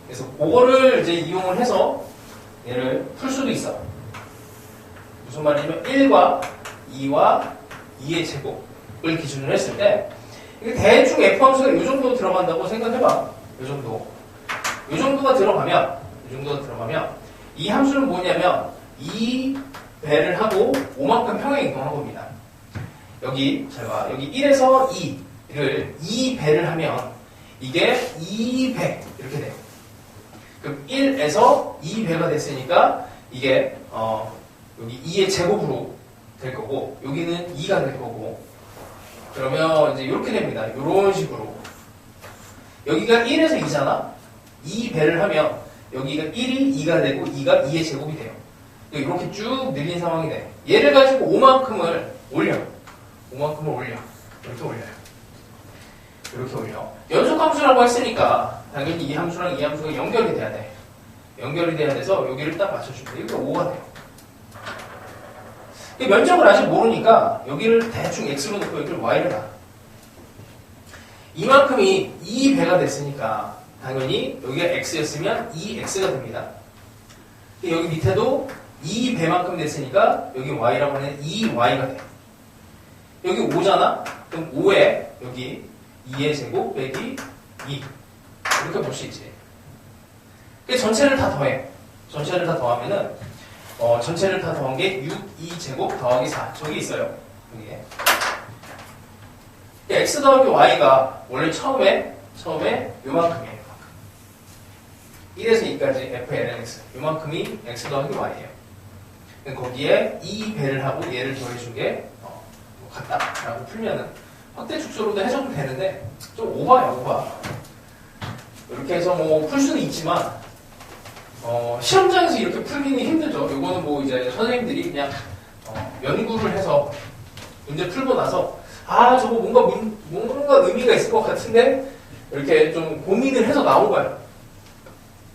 그래서 그거를 이제 이용을 해서 얘를 풀 수도 있어. 무슨 말이냐면 1과 2와 2의 제곱을 기준으로 했을 때 이게 대충 F함수가 이 정도 들어간다고 생각해봐. 이 정도. 이 정도가 들어가면 이 함수는 뭐냐면 2배를 하고 5만큼 평행 이동한 겁니다. 여기 잘 봐. 여기 1에서 2를 2배를 하면 이게 2배 이렇게 돼요. 그럼 1에서 2배가 됐으니까 이게 여기 2의 제곱으로 될 거고 여기는 2가 될 거고 그러면 이제 이렇게 됩니다. 이런 식으로 여기가 1에서 2잖아. 2배를 하면 여기가 1이 2가 되고 2가 2의 제곱이 돼요. 이렇게 쭉 늘린 상황이 돼. 얘를 가지고 5만큼을 올려. 5만큼을 올려. 이렇게 올려요. 이렇게 올려. 연속함수라고 했으니까 당연히 이 함수랑 이 함수가 연결이 돼야 돼. 연결이 돼야 돼서 여기를 딱 맞춰주면 돼. 여기가 5가 돼요. 면적을 아직 모르니까 여기를 대충 x로 놓고 여기를 y를 놔. 이만큼이 2배가 됐으니까 당연히 여기가 x였으면 2x가 됩니다. 여기 밑에도 2배만큼 됐으니까 여기 y라고 하는 2y가 돼. 여기 5잖아? 그럼 5에 여기 2의 제곱 빼기 2 이렇게 볼 수 있지. 전체를 다 더해. 전체를 다 더하면은 전체를 다 더한 게 6, 2제곱 더하기 4 저기 있어요. 여기에 x 더하기 y가 원래 처음에 요만큼이에요. 1에서 2까지 fnx 요만큼이 x 더하기 y예요. 거기에 2배를 하고 얘를 더해준 게 같다라고 풀면은 확대 축소로도 해석도 되는데 좀 오바야 오바. 이렇게 해서 뭐 풀 수는 있지만 시험장에서 이렇게 풀기는 힘들죠. 요거는 뭐 이제 선생님들이 그냥 연구를 해서 문제 풀고 나서 저거 뭔가 의미가 있을 것 같은데 이렇게 좀 고민을 해서 나온 거예요.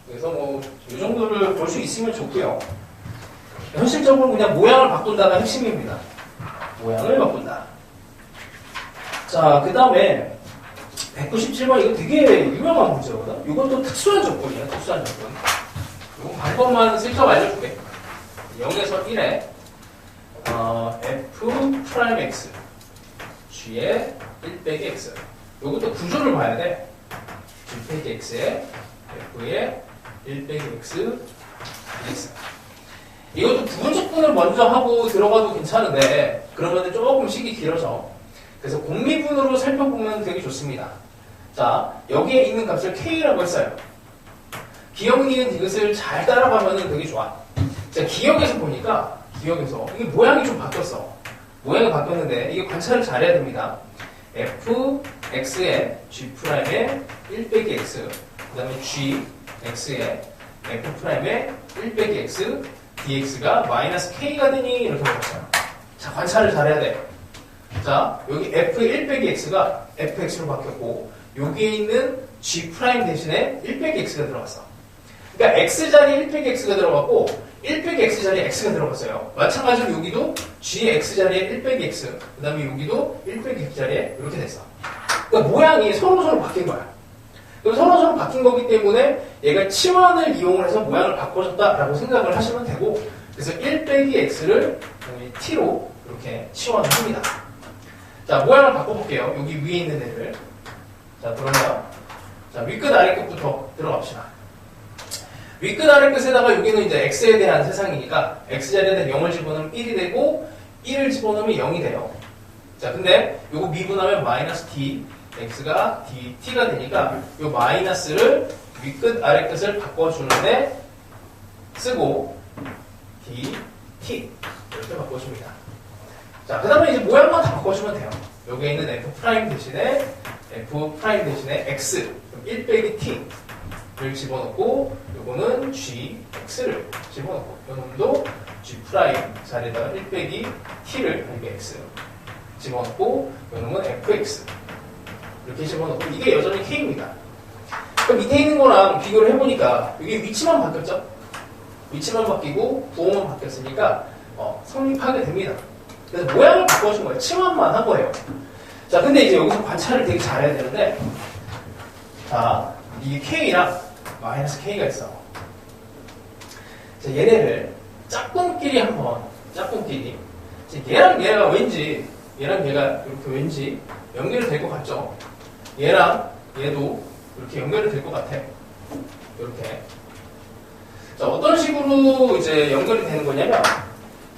그래서 뭐 이 정도를 볼 수 있으면 좋고요. 현실적으로 그냥 모양을 바꾼다가 핵심입니다. 모양을 바꾼다. 자, 그 다음에 197번 이거 되게 유명한 문제거든. 이것도 특수한 조건이야. 특수한 조건. 이거 방법만 슬쩍 알려줄게. 0에서 1에 f 프라임 x g의 1 빼기 x 이것도 구조를 봐야 돼. g 빼기 x에 f의 1 빼기 x dx 이것도 부분적분을 먼저 하고 들어가도 괜찮은데 그러면 조금 식이 길어져. 그래서 공미분으로 살펴보면 되게 좋습니다. 자, 여기에 있는 값을 k라고 했어요. 기억, 니은, 디귿을 잘 따라가면 되게 좋아. 자, 기억에서 보니까 이게 모양이 좀 바뀌었어. 모양이 바뀌었는데 이게 관찰을 잘해야 됩니다. f, x에 g'에 1 빼기 x 그 다음에 g, x에 f'에 1 빼기 x dx가 마이너스 k가 되니 이렇게 먹었어요. 자, 관찰을 잘해야 돼. 자, 여기 f 1 빼기 x가 fx로 바뀌었고 여기에 있는 g' 대신에 1 빼기 x가 들어갔어. 그러니까 x 자리에 1 빼기 x가 들어갔고 1 빼기 x 자리에 x가 들어갔어요. 마찬가지로 여기도 g x 자리에 1 빼기 x 그 다음에 여기도 1 빼기 x 자리에 이렇게 됐어. 그러니까 모양이 서로 바뀐 거야. 그럼 서로 바뀐 거기 때문에 얘가 치환을 이용을 해서 모양을 바꿔줬다라고 생각을 하시면 되고 그래서 1 빼기 x를 t로 이렇게 치환을 합니다. 자, 모양을 바꿔볼게요. 여기 위에 있는 애를. 자, 그러면 자, 윗끝 아래끝부터 들어갑시다. 윗끝 아래끝에다가 여기는 이제 x에 대한 세상이니까 x 자리에 대한 0을 집어넣으면 1이 되고 1을 집어넣으면 0이 돼요. 자, 근데 요거 미분하면 마이너스 d x가 dt가 되니까 요 마이너스를 윗끝 아래끝을 바꿔주는데 쓰고 dt 이렇게 바꿔줍니다. 자, 그 다음에 이제 모양만 다 바꿔주면 돼요. 여기에 있는 f' 대신에 x 1 빼기 t를 집어넣고 요거는 gx를 집어넣고 요놈도 g' 자리에다가 1 빼기 t를 여기 x 집어넣고 요놈은 fx 이렇게 집어넣고 이게 여전히 k입니다. 그럼 밑에 있는 거랑 비교를 해보니까 이게 위치만 바뀌었죠? 위치만 바뀌고 부호만 바뀌었으니까 성립하게 됩니다. 그래서 모양을 바꿔준 거예요. 치환만 한 거예요. 자, 근데 이제 여기서 관찰을 되게 잘해야 되는데 자, 이게 k랑 마이너스 K가 있어. 자, 얘네를 짝꿍끼리 한번, 짝꿍끼리. 얘랑 얘가 왠지, 얘랑 얘가 이렇게 왠지 연결이 될 것 같죠? 얘랑 얘도 이렇게 연결이 될 것 같아. 이렇게. 자, 어떤 식으로 이제 연결이 되는 거냐면,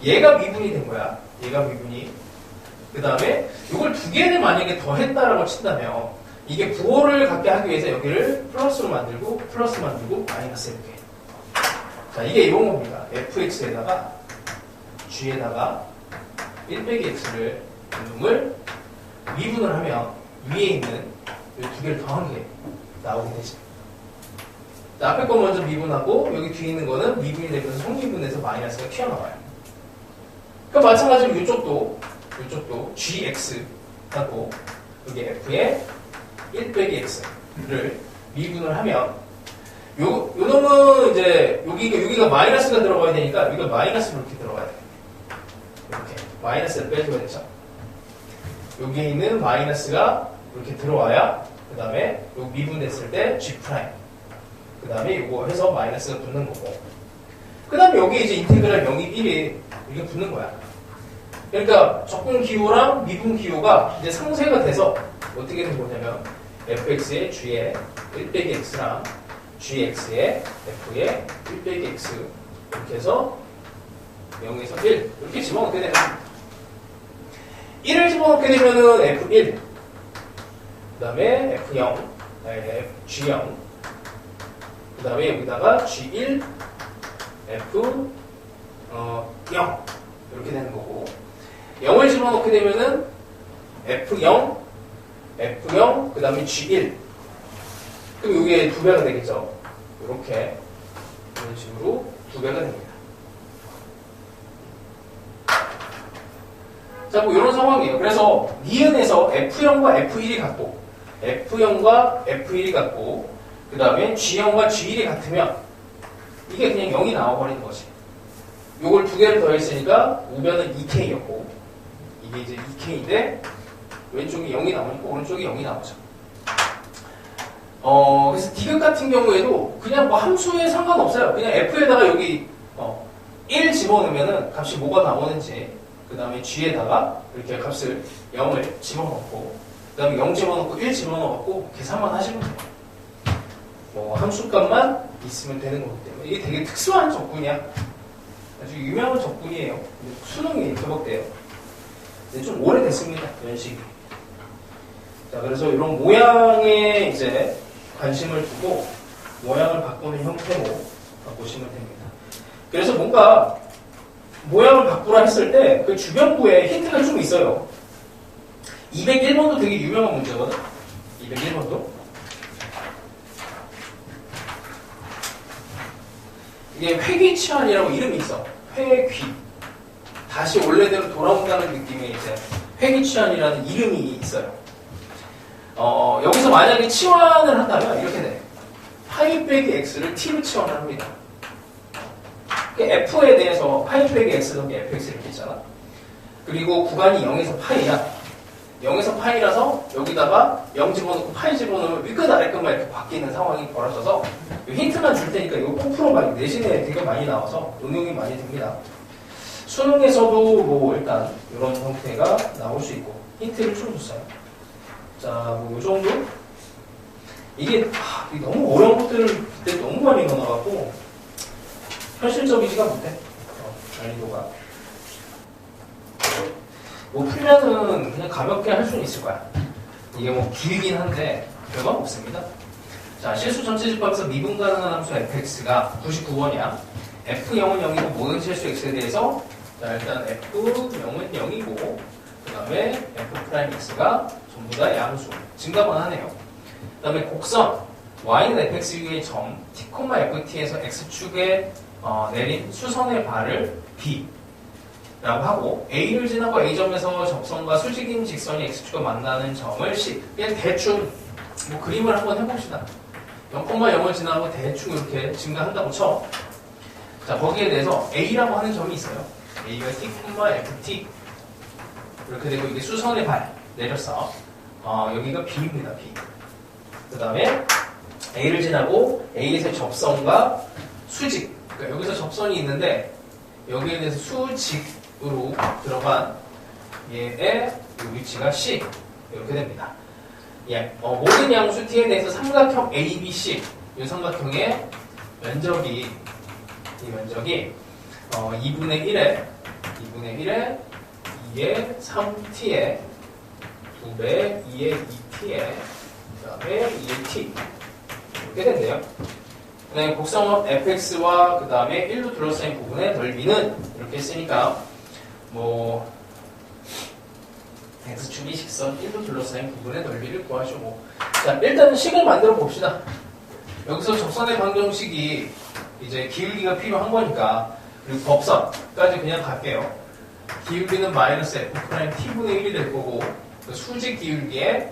얘가 미분이 된 거야. 얘가 미분이. 그 다음에 이걸 두 개를 만약에 더했다라고 친다면, 이게 부호를 갖게 하기 위해서 여기를 플러스로 만들고, 플러스 만들고, 마이너스 이렇게. 자, 이게 이런 겁니다. fx에다가 g에다가 1 빼기 x를 놈을 미분을 하면 위에 있는 이 두 개를 더한 게 나오게 되지. 자, 앞에 거 먼저 미분하고 여기 뒤에 있는 거는 미분이 되면서 성미분에서 마이너스가 튀어나와요. 그러니까 마찬가지로 이쪽도 gx 하고 여기 f에 1 빼기 x를 미분을 하면 요 놈은 이제 여기가 마이너스가 들어가야 되니까 여기가 마이너스로 이렇게 들어가야 돼. 이렇게 마이너스를 빼줘야 되죠. 여기에 있는 마이너스가 이렇게 들어와야 그 다음에 여기 미분됐을 때 g 프라임. 그 다음에 이거 해서 마이너스가 붙는 거고. 그 다음에 여기 이제 인테그랄 0이 1이 이게 붙는 거야. 그러니까 적분 기호랑 미분 기호가 이제 상쇄가 돼서 어떻게 된 거냐면 fx의 g에 1 빼기 x랑 gx의 f의 1 빼기 x 이렇게 해서 0에서 1 이렇게 집어넣게 되는 겁니다. 1을 집어넣게 되면은 f1 그 다음에 f0 g0 그 다음에 여기다가 g1 f0 이렇게 되는 거고 0을 집어넣게 되면은 f0 그 다음에 g1 그럼 이게 2배가 되겠죠. 이렇게 이런 식으로 2배가 됩니다. 자, 뭐 이런 상황이에요. 그래서 니은에서 F0과 F1이 같고 F0과 F1이 같고 그 다음에 G0과 G1이 같으면 이게 그냥 0이 나와버리는 거지. 요걸 두 개를 더했으니까 우변은 2K였고 이게 이제 2K인데 왼쪽이 0이 나오니까 오른쪽이 0이 나오죠. 그래서 디귿 같은 경우에도 그냥 뭐 함수에 상관없어요. 그냥 F에다가 여기 1 집어넣으면은 값이 뭐가 나오는지 그 다음에 G에다가 이렇게 값을 0을 집어넣고 그 다음에 0 집어넣고 1 집어넣고 계산만 하시면 돼요. 뭐 함수값만 있으면 되는 거기 때문에 이게 되게 특수한 적분이야. 아주 유명한 적분이에요. 수능에 개복돼요. 이제 좀 오래됐습니다. 연식이. 자, 그래서 이런 모양에 이제 관심을 두고 모양을 바꾸는 형태로 보시면 됩니다. 그래서 뭔가 모양을 바꾸라 했을 때 그 주변부에 힌트가 좀 있어요. 201번도 되게 유명한 문제거든. 201번도. 이게 회귀치환이라고 이름이 있어. 회귀. 다시 원래대로 돌아온다는 느낌의 이제 회귀치환이라는 이름이 있어요. 여기서 만약에 치환을 한다면 이렇게 돼. 파이 빼기 x를 t로 치환을 합니다. f에 대해서 파이 빼기 x 더하기 fx 이렇게 있잖아. 그리고 구간이 0에서 파이야. 0에서 파이라서 여기다가 0 집어넣고 파이 집어넣으면 위끝 아래끝만 이렇게 바뀌는 상황이 벌어져서 힌트만 줄 테니까 이거 꼭 풀어봐. 내신에 되게 많이 나와서 응용이 많이 됩니다. 수능에서도 뭐 일단 이런 형태가 나올 수 있고 힌트를 풀어줬어요. 자, 뭐 이 정도? 이게 너무 어려운 것들을 그때 너무 많이 넣어놔갖고 현실적이지가 못해. 난이도가. 뭐 풀면은 그냥 가볍게 할 수는 있을 거야. 이게 뭐 길긴 한데 별건 없습니다. 자, 실수 전체 집합에서 미분 가능한 함수 fx가 99번이야. f0은 0이고 모든 실수 x에 대해서 자, 일단 f0은 0이고 그 다음에 f'x가 전부 다 양수. 증가만 하네요. 그 다음에 곡선 y는 fx 위의 점 t, ft에서 x축에 내린 수선의 발을 b 라고 하고 A를 지나고 A점에서 접선과 수직인 직선이 X축과 만나는 점을 C. 그냥 대충 뭐 그림을 한번 해봅시다. 0,0을 지나고 대충 이렇게 증가한다고 쳐. 자, 거기에 대해서 A라고 하는 점이 있어요. A가 T, FT 이렇게 되고 이게 수선의 발 내렸어. 여기가 B입니다. B. 그 다음에 A를 지나고 A에서의 접선과 수직. 그러니까 여기서 접선이 있는데 여기에 대해서 수직으로 들어간 얘의 위치가 C. 이렇게 됩니다. 예, 모든 양수 T에 대해서 삼각형 ABC, 이 삼각형의 면적이, 이 면적이 2분의 1에 2의 3T에 2배 2의 2T에 그 다음에 2의 T 이렇게 된대요. 그 다음에 곡선업 fx와 그 다음에 1로 둘러싸인 부분의 넓이는 이렇게 했으니까 뭐 x축이 직선 1로 둘러싸인 부분의 넓이를 구하시고, 자 일단은 식을 만들어 봅시다. 여기서 접선의 방정식이 이제 기울기가 필요한 거니까, 그리고 법선까지 그냥 갈게요. 기울기는 마이너스 f 프라임 t분의 1이 될 거고, 그 수직 기울기에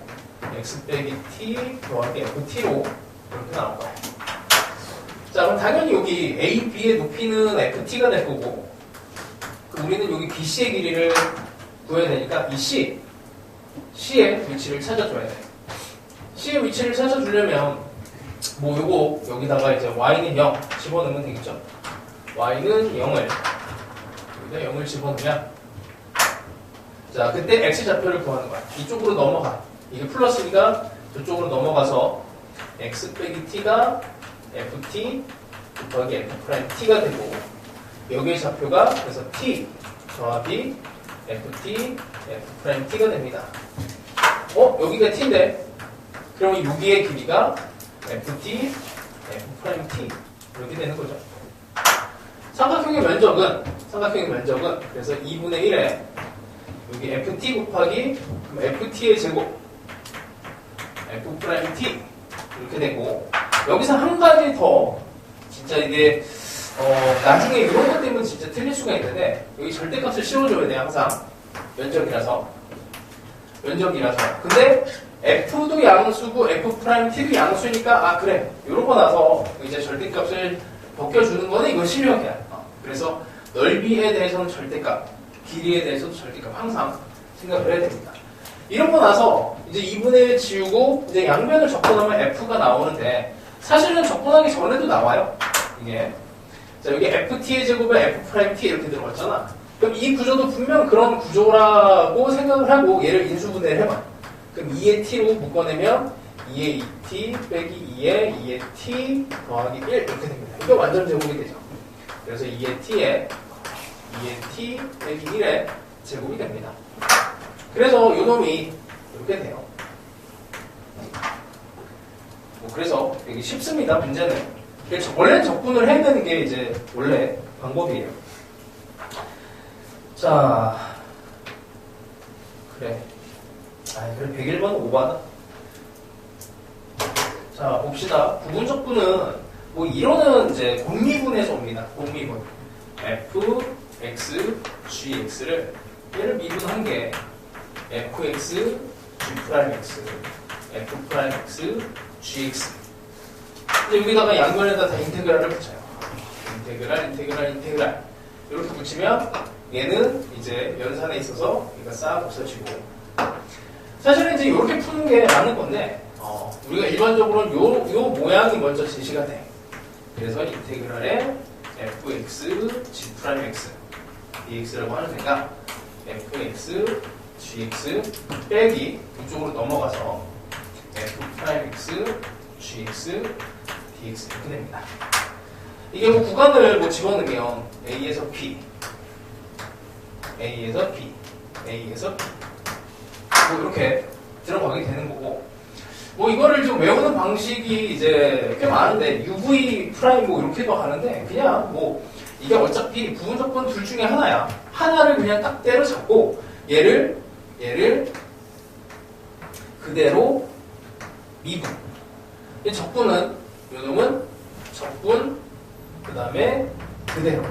x 빼기 t 더하기 ft로 이렇게 나올 거예요. 자 그럼 당연히 여기 a, b의 높이는 ft가 될 거고, 우리는 여기 bc의 길이를 구해야 되니까 이 C의 위치를 찾아줘야 돼. C의 위치를 찾아주려면 뭐 요거 여기다가 이제 Y는 0 집어넣으면 되겠죠. Y는 0을 여기다 0을 집어넣으면, 자 그때 X 좌표를 구하는 거야. 이쪽으로 넘어가. 이게 플러스니까 저쪽으로 넘어가서 X 빼기 T가 FT 더하기 F 프라임 T가 되고, 여기의 좌표가 그래서 T 더하기 FT, F 프라임 T가 됩니다. 여기가 T인데, 그러면 여기의 길이가 FT, F 프라임 T 이렇게 되는 거죠. 삼각형의 면적은 그래서 2분의 1에 여기 FT 곱하기 FT의 제곱 F 프라임 T 이렇게 되고, 여기서 한 가지 더 진짜 이게 나중에 이런 것 때문에 진짜 틀릴 수가 있는데, 여기 절대값을 씌워줘야 돼, 항상. 면적이라서. 근데, F도 양수고, F'T도 양수니까, 그래. 이러고 나서, 이제 절대값을 벗겨주는 거는 이건 실력이야. 그래서, 넓이에 대해서는 절대값, 길이에 대해서도 절대값, 항상 생각을 해야 됩니다. 이러고 나서, 이제 2분의 1 지우고, 이제 양변을 접근하면 F가 나오는데, 사실은 접근하기 전에도 나와요. 이게. 자, 여기 FT의 제곱에 F'T 이렇게 들어갔잖아. 그럼 이 구조도 분명 그런 구조라고 생각을 하고 얘를 인수분해를 해봐. 그럼 2의 T로 묶어내면 2의 2T 빼기 2의 T 더하기 1 이렇게 됩니다. 이거 완전 제곱이 되죠. 그래서 2의 T 빼기 1의 제곱이 됩니다. 그래서 이 놈이 이렇게 돼요. 그래서 되게 쉽습니다, 문제는. 원래 적분을 해야 되는 게 이제 원래 방법이에요. 자, 그래 101번 오바다. 자, 봅시다. 부분 적분은 뭐 이론은 이제 공미분에서 옵니다. 공미분. f, x, g, x를 얘를 미분한 게 fx, g 프라임 x, f 프라임 x, gx. 여기다가 양변에다 다 인테그랄을 붙여요. 인테그랄. 이렇게 붙이면 얘는 이제 연산에 있어서 얘가 싹 없어지고. 사실은 이제 이렇게 푸는 게 맞는 건데, 우리가 일반적으로는 요 모양이 먼저 제시가 돼. 그래서 인테그랄에 fx, g 프라임 x, dx라고 하는 데가 fx, gx 빼기 이쪽으로 넘어가서 f 프라임 x, gx, dx 이렇게 됩니다. 이게 뭐 구간을 뭐 집어넣으면 A에서 B, A에서 B, A에서 B 뭐 이렇게 들어가게 되는 거고, 뭐 이거를 좀 외우는 방식이 이제 꽤 많은데 UV 프라임 뭐 이렇게도 하는데, 그냥 뭐 이게 어차피 부분 적분 둘 중에 하나야. 하나를 그냥 딱 때려잡고 얘를 그대로 미분. 이 적분은 요놈은 적분 그 다음에 그대로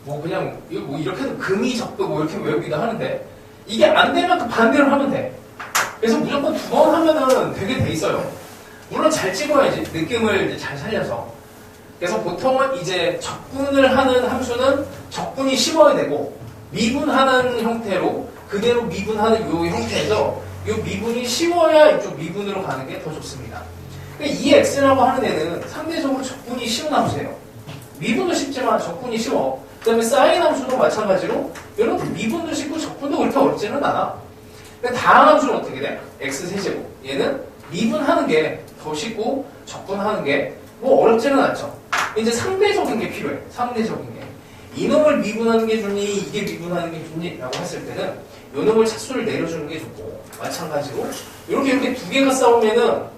뭐 그냥 이거 뭐 이렇게도 금이 적분 뭐 이렇게 외우기도 하는데, 이게 안 되면 그 반대로 하면 돼. 그래서 무조건 2번 하면은 되게 돼 있어요. 물론 잘 찍어야지, 느낌을 이제 잘 살려서. 그래서 보통은 이제 적분을 하는 함수는 적분이 씹어야 되고, 미분하는 형태로 그대로 미분하는 요 형태에서 이 미분이 쉬워야 이쪽 미분으로 가는 게 더 좋습니다. 그러니까 이 x라고 하는 애는 상대적으로 적분이 쉬운 함수예요. 미분도 쉽지만 적분이 쉬워. 그 다음에 사인 함수도 마찬가지로 여러분 미분도 쉽고 적분도 그렇게 어렵지는 않아. 그러니까 다음 함수는 어떻게 돼? x3제곱. 얘는 미분하는 게 더 쉽고 적분하는 게 뭐 어렵지는 않죠. 이제 상대적인 게 필요해. 상대적인 게. 이놈을 미분하는 게 좋니? 이게 미분하는 게 좋니? 라고 했을 때는 요놈을 차수를 내려주는 게 좋고 마찬가지로 이렇게 두 개가 싸우면은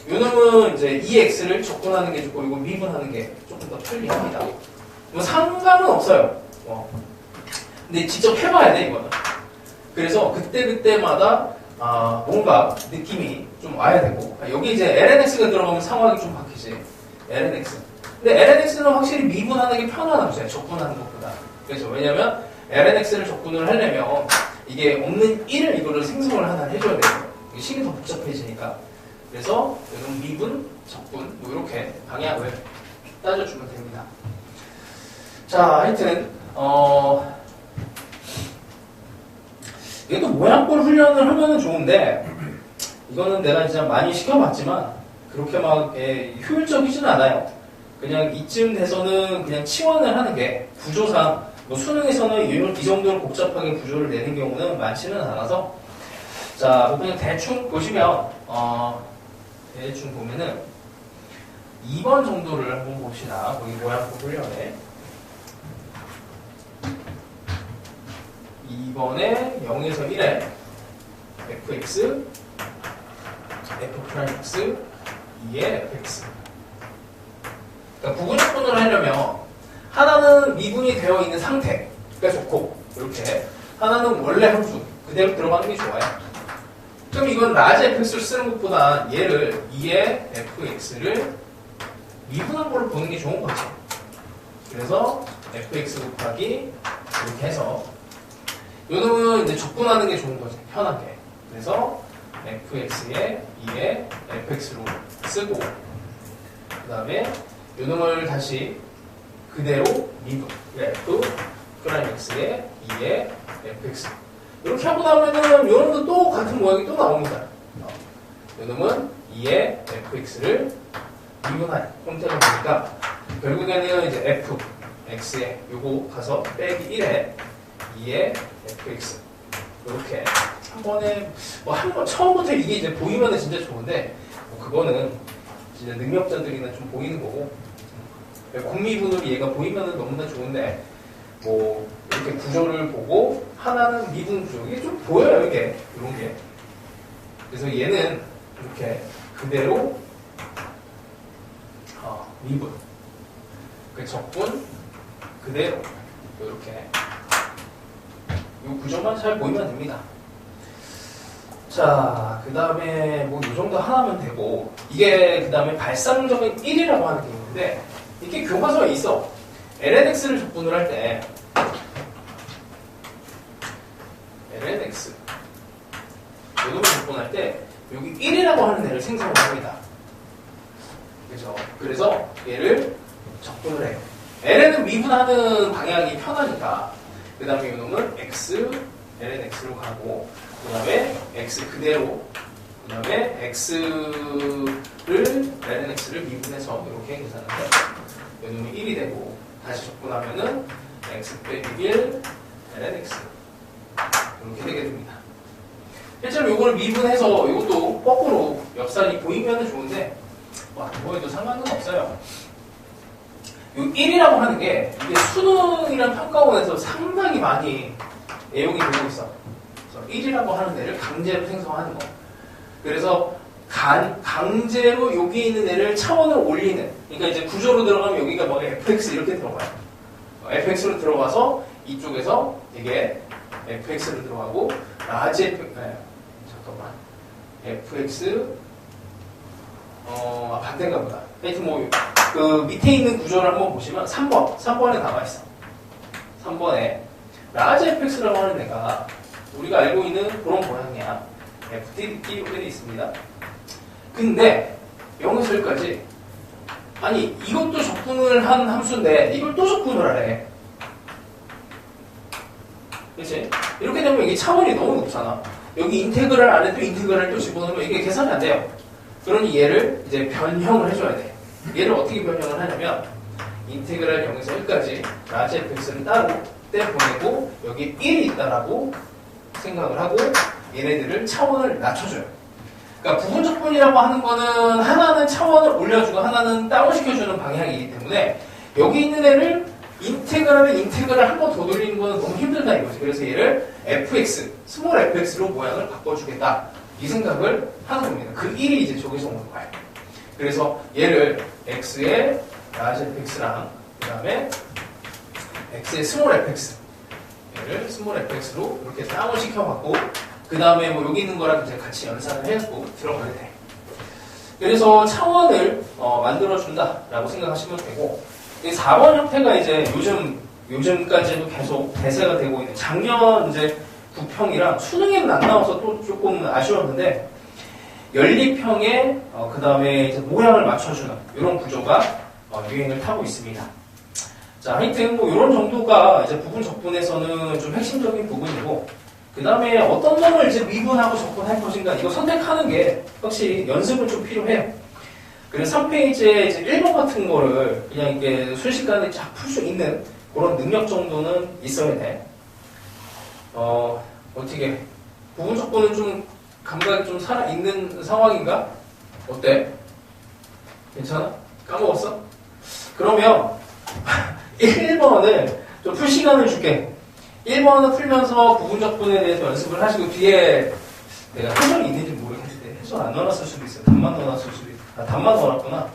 요놈은 이제 이 x를 적분하는 게 좋고 이거 미분하는 게 조금 더 편리합니다. 뭐 상관은 없어요. 근데 직접 해봐야 돼 이거는. 그래서 그때마다 뭔가 느낌이 좀 와야 되고 여기 이제 lnx가 들어가면 상황이 좀 바뀌지. lnx. 근데 lnx는 확실히 미분하는 게 편한 함수야. 적분하는 것보다. 그래서 왜냐면 lnx를 적분을 하려면 이게 없는 1을 이거를 생성을 하나 해줘야 돼요. 이게 식이 더 복잡해지니까. 그래서 이건 미분, 적분 뭐 이렇게 방향을 따져주면 됩니다. 자, 하여튼 얘도 모양꼴 훈련을 하면은 좋은데 이거는 내가 진짜 많이 시켜봤지만 그렇게 막 효율적이지는 않아요. 그냥 이쯤 돼서는 그냥 치환을 하는 게 구조상 뭐 수능에서는 이 정도로 복잡하게 구조를 내는 경우는 많지는 않아서 자, 뭐 그냥 대충 보시면 대충 보면은 2번 정도를 한번 봅시다. 거기 모양꼴 훈련에 2번에 0에서 1에 fx, f'x, 2에 fx. 그러니까 부분적분을 하려면 하나는 미분이 되어 있는 상태가 좋고 이렇게 하나는 원래 함수 그대로 들어가는 게 좋아요. 그럼 이건 라지 fx를 쓰는 것보다 얘를 2의 fx를 미분한 걸로 보는 게 좋은 거죠. 그래서 fx 곱하기 이렇게 해서 요놈은 이제 적분하는 게 좋은 거죠. 편하게. 그래서 fx에 2의 fx로 쓰고 그 다음에 요놈을 다시 그대로 미분 f 프라임 x에 2의 fx 이렇게 하고 나면은 요놈도 또 같은 모양이 또 나옵니다. 요놈은 2의 fx를 미분한 형태가 되니까 결국에는 이제 f x에 요거 가서 빼기 1에 2의 fx 이렇게 한 번에 뭐 한 번 처음부터 이게 이제 보이면은 진짜 좋은데 뭐 그거는 진짜 능력자들이나 좀 보이는 거고 공미분으로 얘가 보이면은 너무나 좋은데 뭐 이렇게 구조를 보고 하나는 미분 구조 이게 좀 보여요 이게 이런 게 그래서 얘는 이렇게 그대로 미분 그 적분 그대로 이렇게 이 구조만 잘 보이면 됩니다. 자, 그 다음에 뭐 이 정도 하나면 되고 이게 그 다음에 발상적인 1이라고 하는 게 있는데 이렇게 교과서에 있어. lnx를 적분을 할 때 lnx 요놈을 적분할 때 여기 1이라고 하는 애를 생성을 합니다. 그죠? 그래서 얘를 적분을 해요. ln은 미분하는 방향이 편하니까 그 다음에 이놈은 x, lnx로 가고 그 다음에 x 그대로 그 다음에 x를 lnx를 미분해서 이렇게 계산하면 이놈이 1이 되고 다시 적분하면은 x 빼기 1 lnx 이렇게 되게 됩니다. 실제로 이걸 미분해서 이것도 거꾸로 옆산이 보이면 좋은데 그거에도 상관은 없어요. 이 1이라고 하는 게 이게 수능이란 평가원에서 상당히 많이 내용이 되고 있어. 그래서 1이라고 하는 애를 강제로 생성하는 거. 그래서 강제로 여기 있는 애를 차원을 올리는. 그러니까 이제 구조로 들어가면 여기가 뭐 fx 이렇게 들어가요. fx로 들어가서 이쪽에서 이게 fx로 들어가고 라지 잠깐만 fx 반대인가 보다. 하여튼 뭐 그 밑에 있는 구조를 한번 보시면 3번에 나와있어. 3번에 라지 fx라고 하는 애가 우리가 알고 있는 그런 모양이야. ftd로 되어 있습니다. 근데 0에서 1까지 아니 이것도 적분을 한 함수인데 이걸 또 적분을 하래. 그치? 이렇게 되면 이게 차원이 너무 높잖아. 여기 인테그랄 안에 또 인테그랄 또 집어넣으면 이게 계산이 안 돼요. 그러니 얘를 이제 변형을 해줘야 돼. 얘를 어떻게 변형을 하냐면 인테그랄 0에서 1까지 라지 fx를 따로 떼보내고 여기 1이 있다라고 생각을 하고 얘네들을 차원을 낮춰줘요. 그러니까 부분적분이라고 하는 거는 하나는 차원을 올려주고 하나는 다운시켜주는 방향이기 때문에 여기 있는 애를 인테그랄을 한 번 더 돌리는 거는 너무 힘들다 이거지. 그래서 얘를 fx, 스몰 fx로 모양을 바꿔주겠다. 이 생각을 하는 겁니다. 그 1이 이제 저기서 오는 거예요. 그래서 얘를 x의 라지 fx랑 그 다음에 x의 스몰 fx 얘를 스몰 fx로 이렇게 다운 시켜갖고 그 다음에 뭐 여기 있는 거랑 이제 같이 연산을 해갖고 들어가야 돼. 그래서 차원을 만들어준다라고 생각하시면 되고 이 4번 형태가 이제 요즘까지도 계속 대세가 되고 있는 작년 이제 부평이랑 수능에는 안 나와서 또 조금 아쉬웠는데 연립형에 그 다음에 이제 모양을 맞춰주는 이런 구조가 유행을 타고 있습니다. 자, 하여튼 뭐 이런 정도가 이제 부분 적분에서는 좀 핵심적인 부분이고 그 다음에 어떤 놈을 이제 미분하고 적분할 것인가 이거 선택하는 게 확실히 연습은 좀 필요해요. 그래서 3페이지에 이제 1번 같은 거를 그냥 이렇게 순식간에 쫙 풀 수 있는 그런 능력 정도는 있어야 돼. 어떻게 부분 적분은 좀 감각이 좀 살아있는 상황인가? 어때? 괜찮아? 까먹었어? 그러면 1번을 좀 풀 시간을 줄게. 1번은 풀면서 부분 적분에 대해서 연습을 하시고 뒤에 내가 해설이 있는지 모르겠는데 해설 안 넣어놨을 수도 있어요. 답만 넣어놨을 수도 있어요. 답만 넣어놨구나.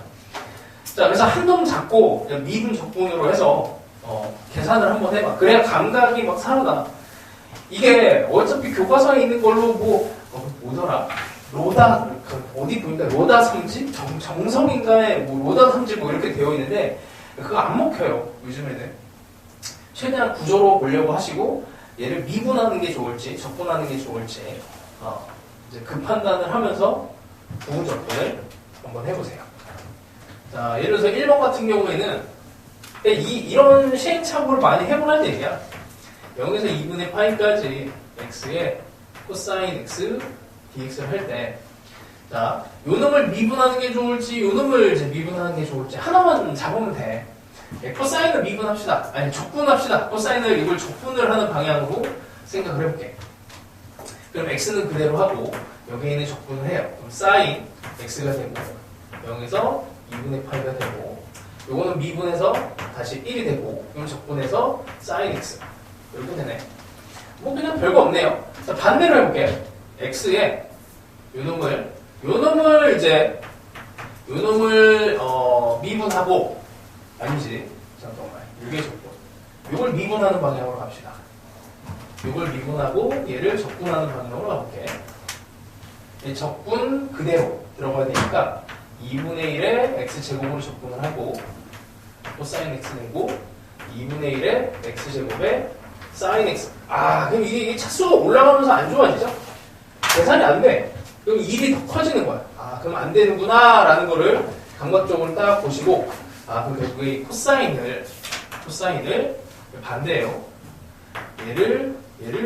자, 그래서 한 놈 잡고 미분 적분으로 해서 계산을 한번 해봐. 그래야 감각이 막 살아나. 이게 어차피 교과서에 있는 걸로 뭐더라? 로다 어디 보니까 로다 삼집 정성인가에 뭐 로다 삼집 뭐 이렇게 되어 있는데 그거 안 먹혀요. 요즘에는 최대한 구조로 보려고 하시고 얘를 미분하는 게 좋을지 적분하는 게 좋을지 이제 그 판단을 하면서 부분 적분을 한번 해보세요. 자, 예를 들어서 1번 같은 경우에는 이런 시행착오를 많이 해보라는 얘기야. 0에서 2분의 파이까지 x의 코사인 x dx를 할 때 자, 요 놈을 미분하는 게 좋을지 요 놈을 이제 미분하는 게 좋을지 하나만 잡으면 돼. 코사인을 미분합시다. 아니 적분합시다. 코사인을 이걸 적분을 하는 방향으로 생각을 해볼게. 그럼 x는 그대로 하고 여기에 있는 적분을 해요. 그럼 사인 x가 되고 0에서 2분의 파이가 되고 요거는 미분해서 다시 1이 되고 이건 적분해서 사인 x 이렇게 되네. 뭐 그냥 별거 없네요. 자, 반대로 해볼게요. x에 요놈을 이제 요놈을 미분하고 아니지 잠깐만 이게 적분 요걸 미분하는 방향으로 갑시다. 요걸 미분하고 얘를 적분하는 방향으로 가볼게. 이 적분 그대로 들어가야 되니까 2분의 1에 x제곱으로 적분을 하고 코사인 x 내고 2분의 1에 x제곱에 사인 x 그럼 이게 차수가 올라가면서 안 좋아지죠? 계산이 안 돼. 그럼 1이 더 커지는 거야. 그럼 안 되는구나 라는 거를 감각적으로 딱 보시고 그럼 결국에 이 코사인을 반대예요. 얘를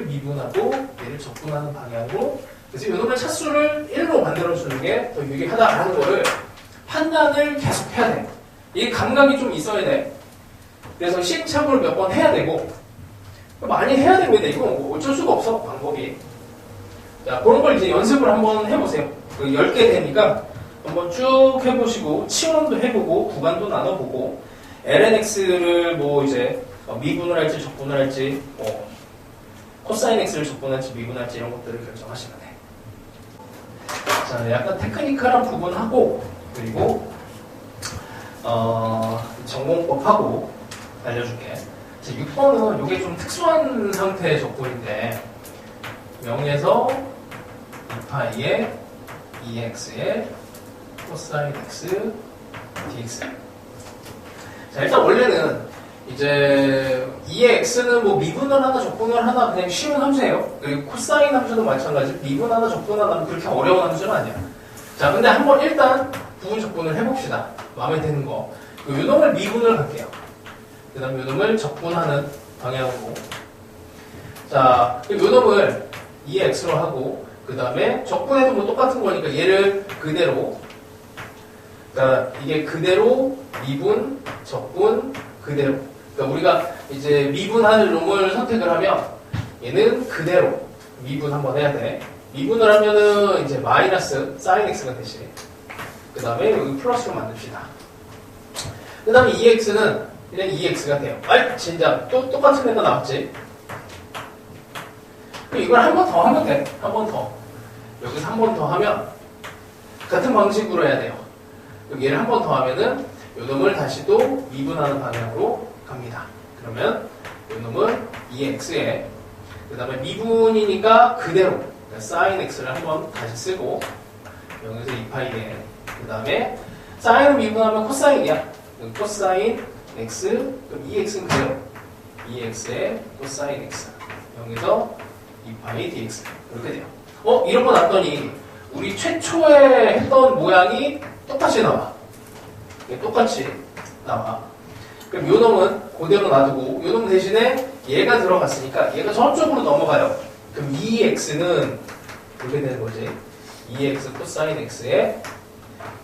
미분하고 얘를 적분하는 방향으로 그래서 이놈의 차수를 1로 만들어주는 게 더 유리하다라는 거를 판단을 계속 해야 돼. 이게 감각이 좀 있어야 돼. 그래서 시행착오를 몇 번 해야 되고 많이 해야 됩니다. 이건 뭐 어쩔 수가 없어 방법이. 자, 그런 걸 이제 연습을 한번 해보세요. 10개 되니까 한번 쭉 해보시고 치원도 해보고 구간도 나눠보고 lnx를 뭐 이제 미분을 할지 적분을 할지 코사인 x를 적분할지 미분할지 이런 것들을 결정하시면 돼. 자, 약간 테크니컬한 부분하고 그리고 전공법하고 알려줄게. 자, 6번은 이게 좀 특수한 상태의 적분인데 0에서 2파이의 2x의 코사인 x dx. 자, 일단 원래는 이제 2의 x는 뭐 미분을 하나 적분을 하나 그냥 쉬운 함수예요. 그리고 코사인 함수도 마찬가지. 미분 하나 적분 하나는 그렇게 어려운 함수는 아니야. 자, 근데 한번 일단 부분 적분을 해봅시다. 마음에 드는 거. 요 놈을 미분을 할게요. 그 다음에 요 놈을 적분하는 방향으로. 자, 요 놈을 2x로 하고, 그 다음에 적분해도 뭐 똑같은 거니까 얘를 그대로, 그러니까 이게 그대로 미분, 적분, 그대로. 그러니까 우리가 이제 미분하는 놈을 선택을 하면 얘는 그대로 미분 한번 해야 돼. 미분을 하면은 이제 마이너스 sin x가 되지. 그 다음에 여기 플러스로 만듭시다. 그 다음에 2x는 그냥 2x가 돼요. 아이, 진짜 또 똑같은 애가 나왔지. 그럼 이걸 한 번 더 하면 돼. 한 번 더. 여기서 한 번 더 하면 같은 방식으로 해야 돼요. 여기 얘를 한 번 더 하면은 요 놈을 다시 또 미분하는 방향으로 갑니다. 그러면 요 놈은 2x에 그 다음에 미분이니까 그대로 그러니까 sin x를 한번 다시 쓰고 여기서 2파이에 그 다음에 sin을 미분하면 코사인이야. 코사인 x 그럼 2x는 그대로 2x에 코사인 x 여기서 2파이 dx 이렇게 돼요. 이런 거 났더니 우리 최초에 했던 모양이 똑같이 나와. 똑같이 나와. 그럼 요 놈은 그대로 놔두고 요 놈 대신에 얘가 들어갔으니까 얘가 저쪽으로 넘어가요. 그럼 2x는 이렇게 되는 거지. 2x 코사인 x에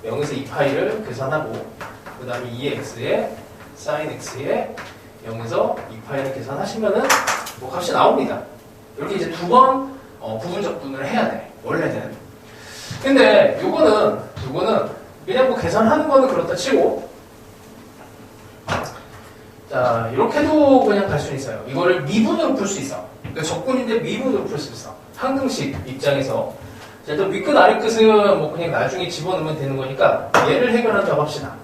0에서 2파이를 계산하고 그 다음에 2x에 sin x에 0에서 2파이를 계산하시면은 뭐 값이 나옵니다. 이렇게 이제 두 번 부분적분을 해야 돼. 원래는. 근데 요거는 그냥 뭐 계산하는 거는 그렇다 치고 자 이렇게도 그냥 갈 수 있어요. 이거를 미분으로 풀 수 있어. 그러니까 적분인데 미분으로 풀 수 있어. 항등식 입장에서 자, 일단 윗끝 아랫끝은 뭐 그냥 나중에 집어넣으면 되는 거니까 얘를 해결한다고 합시다.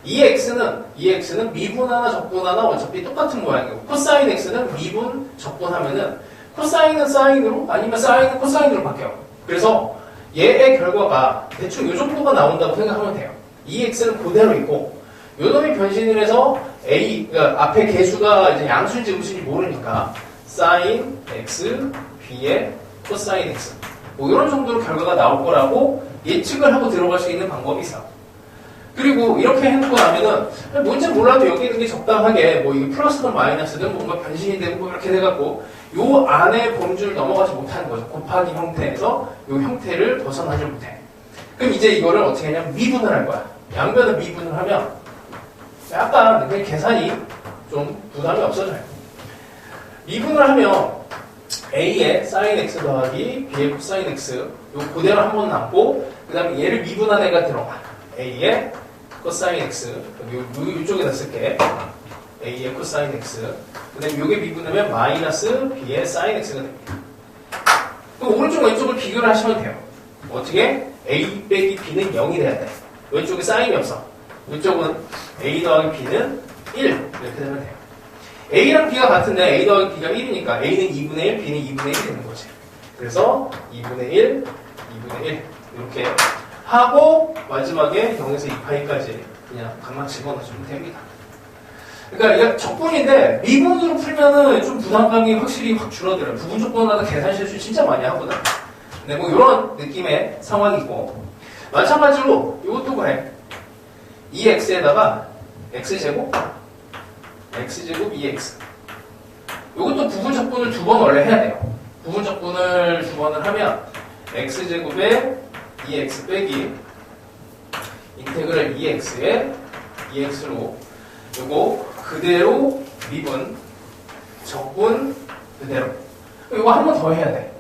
2x는 미분 하나 적분 하나 어차피 똑같은 모양이고 코사인 x는 미분 적분하면은 코사인은 사인으로 아니면 사인은 코사인으로 바뀌어요. 그래서 얘의 결과가 대충 이 정도가 나온다고 생각하면 돼요. 2x는 그대로 있고 요 놈이 변신을 해서 a 그러니까 앞에 개수가 이제 양수인지 음수인지 모르니까 sin x b의 코사인 x 뭐 이런 정도로 결과가 나올 거라고 예측을 하고 들어갈 수 있는 방법이 있어. 그리고 이렇게 해놓고 나면은 뭔지 몰라도 여기 있는 게 적당하게 뭐 이게 플러스든 마이너스든 뭔가 변신이 되고 뭐 이렇게 돼갖고 요 안에 범주를 넘어가지 못하는 거죠. 곱하기 형태에서 요 형태를 벗어나지 못해. 그럼 이제 이거를 어떻게 하냐면 미분을 할 거야. 양변을 미분을 하면 약간 그냥 계산이 좀 부담이 없어져요. 미분을 하면 a의 sin x 더하기 b의 cosine x 요 그대로 한 번 남고 그 다음에 얘를 미분한 애가 들어가. a의 cosine x 이쪽에다 쓸게. a의 cosine x 그 다음에 요게 미분하면 마이너스 b의 sin x가 됩니다. 그럼 오른쪽 왼쪽을 비교를 하시면 돼요. 어떻게? a 빼기 b는 0이 돼야 돼. 왼쪽에 사인이 없어. 이쪽은 a 더하기 b는 1 이렇게 되면 돼요. a랑 b가 같은데 a 더하기 b가 1이니까 a는 2분의 1, b는 2분의 1이 되는 거지. 그래서 2분의 1, 2분의 1 이렇게 하고 마지막에 0에서 2파이까지 그냥 각각 집어넣어주면 됩니다. 그러니까 이게 적분인데 미분으로 풀면은 좀 부담감이 확실히 확 줄어들어요. 부분 적분하다 계산 실수 진짜 많이 하거든. 근데 뭐 이런 느낌의 상황이고 마찬가지로 이것도 그래. 2x에다가 x제곱 2x 이것도 부분 적분을 두 번 원래 해야 돼요. 부분 적분을 두 번을 하면 x제곱에 2x 빼기 인테그랄 2x에 2x로 요거 그대로 미분 적분 그대로 요거 한 번 더 해야 돼.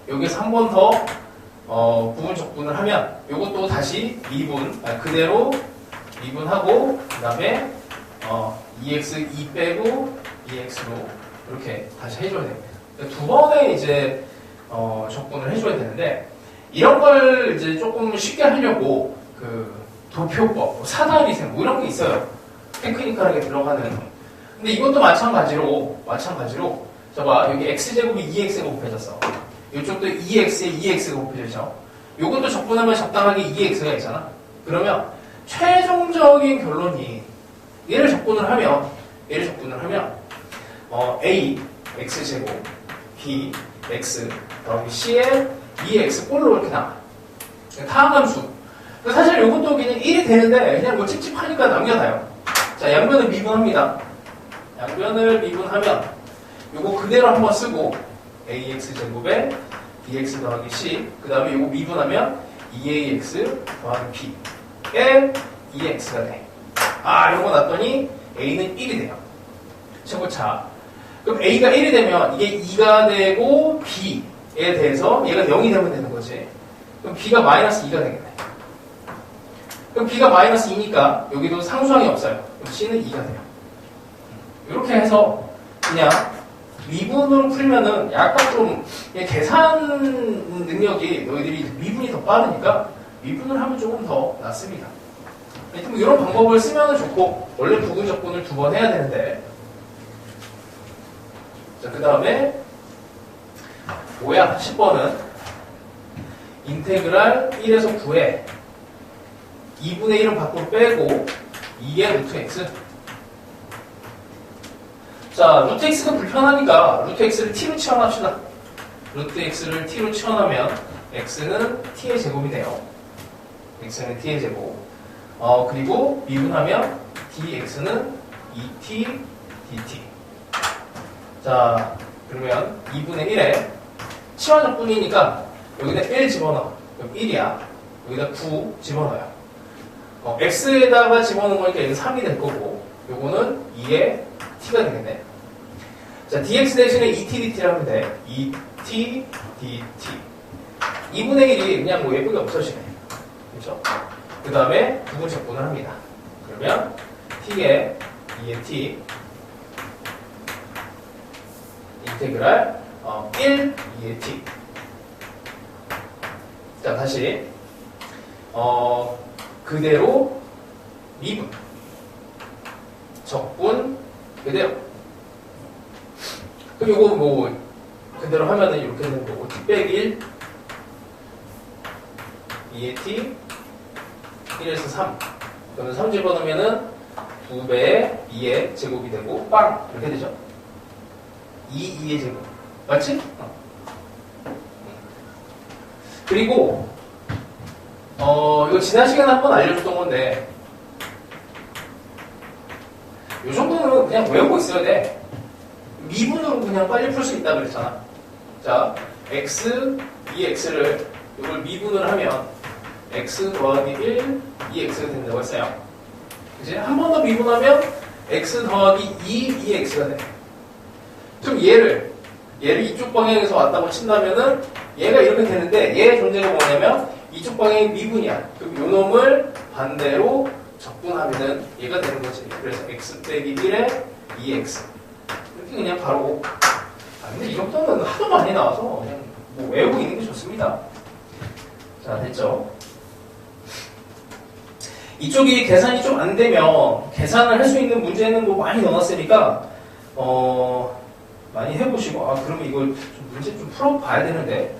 여기서 한 번 더 부분 적분을 하면 요것도 다시 미분 그대로 미분하고 그 다음에 2x 2 빼고 2x로 이렇게 다시 해줘야 됩니다. 두 번의 이제 적분을 해줘야 되는데 이런 걸 이제 조금 쉽게 하려고 그 도표법, 사다리셈 뭐 이런 게 있어요. 테크니컬하게 들어가는. 근데 이것도 마찬가지로 봐봐 여기 x제곱이 2x가 곱해졌어. 이쪽도 2x에 2x가 곱해졌죠. 이것도 적분하면 적당하게 2x가 있잖아. 그러면 최종적인 결론이 얘를 적분을 하면 a x제곱 b x 더하기 c에 2x 꼴로 이렇게 나와. 타함함수. 사실 이것도 그냥 1이 되는데 그냥 뭐 찝찝하니까 남겨놔요. 자, 양변을 미분합니다. 양변을 미분하면 요거 그대로 한번 쓰고 ax 제곱에 dx 더하기 c 그 다음에 요거 미분하면 2ax 더하기 p에 2x가 돼. 요거 놨더니 a는 1이 돼요. 최고차. 그럼 a가 1이 되면 이게 2가 되고 b에 대해서 얘가 0이 되면 되는 거지. 그럼 b가 마이너스 2가 되겠네. 그럼 b가 마이너스 2니까 여기도 상수항이 없어요. 그럼 c는 2가 돼요. 이렇게 해서 그냥 미분으로 풀면은 약간 좀 계산 능력이 너희들이 미분이 더 빠르니까 미분을 하면 조금 더 낫습니다. 하여튼 뭐 이런 방법을 쓰면 좋고 원래 부분 적분을 2번 해야 되는데 자, 그 다음에 뭐야? 10번은 인테그랄 1에서 9에 2분의 1은 밖으로 빼고 2의 루트 x 자, 루트 x가 불편하니까 루트 x를 t로 치환합시다. 루트 x를 t로 치환하면 x는 t의 제곱이 돼요. x는 t의 제곱. 그리고 미분하면 dx는 2t dt. 자, 그러면 2분의 1에 치환적분이니까 여기다 1 집어넣어. 그럼 1이야. 여기다 9 집어넣어요. x에다가 집어넣은 거니까 여기는 3이 될 거고 요거는 2의 t가 되겠네. 자, dx 대신에 2t dt를 하면 돼. 2t dt. 2분의 1이 그냥 뭐 예쁘게 없어지네. 그렇죠? 그 다음에 부분 적분을 합니다. 그러면 t에 2의 t 인테그랄 1 2의 t. 자, 다시 그대로 미분 적분 그대로. 그럼 요거 뭐 그대로 하면은 이렇게 되는 거고 t 빼기 1 2의 t 1에서 3 그러면 3 집어넣으면은 2배의 2의 제곱이 되고 빵 이렇게 되죠. 2의 제곱 맞지? 그리고 이거 지난 시간에 한번 알려줬던 건데 이 정도는 그냥 외우고 있어야 돼. 미분으로 그냥 빨리 풀 수 있다 그랬잖아. 자, x, 2x를 이걸 미분을 하면 x 더하기 1, 2x가 된다고 했어요. 이제 한 번 더 미분하면 x 더하기 2, 2x가 돼. 그럼 얘를 이쪽 방향에서 왔다고 친다면은 얘가 이렇게 되는데 얘의 존재가 뭐냐면 이쪽 방향이 미분이야. 그럼 요 놈을 반대로 적분하면은 얘가 되는 거지. 그래서 x 빼기 1에 2x 이렇게 그냥 바로. 근데 이 정도는 하도 많이 나와서 그냥 뭐 외우고 있는 게 좋습니다. 자, 됐죠? 이쪽이 계산이 좀 안 되면 계산을 할 수 있는 문제는 뭐 많이 넣어놨으니까 많이 해보시고 그러면 이걸 좀 문제 좀 풀어봐야 되는데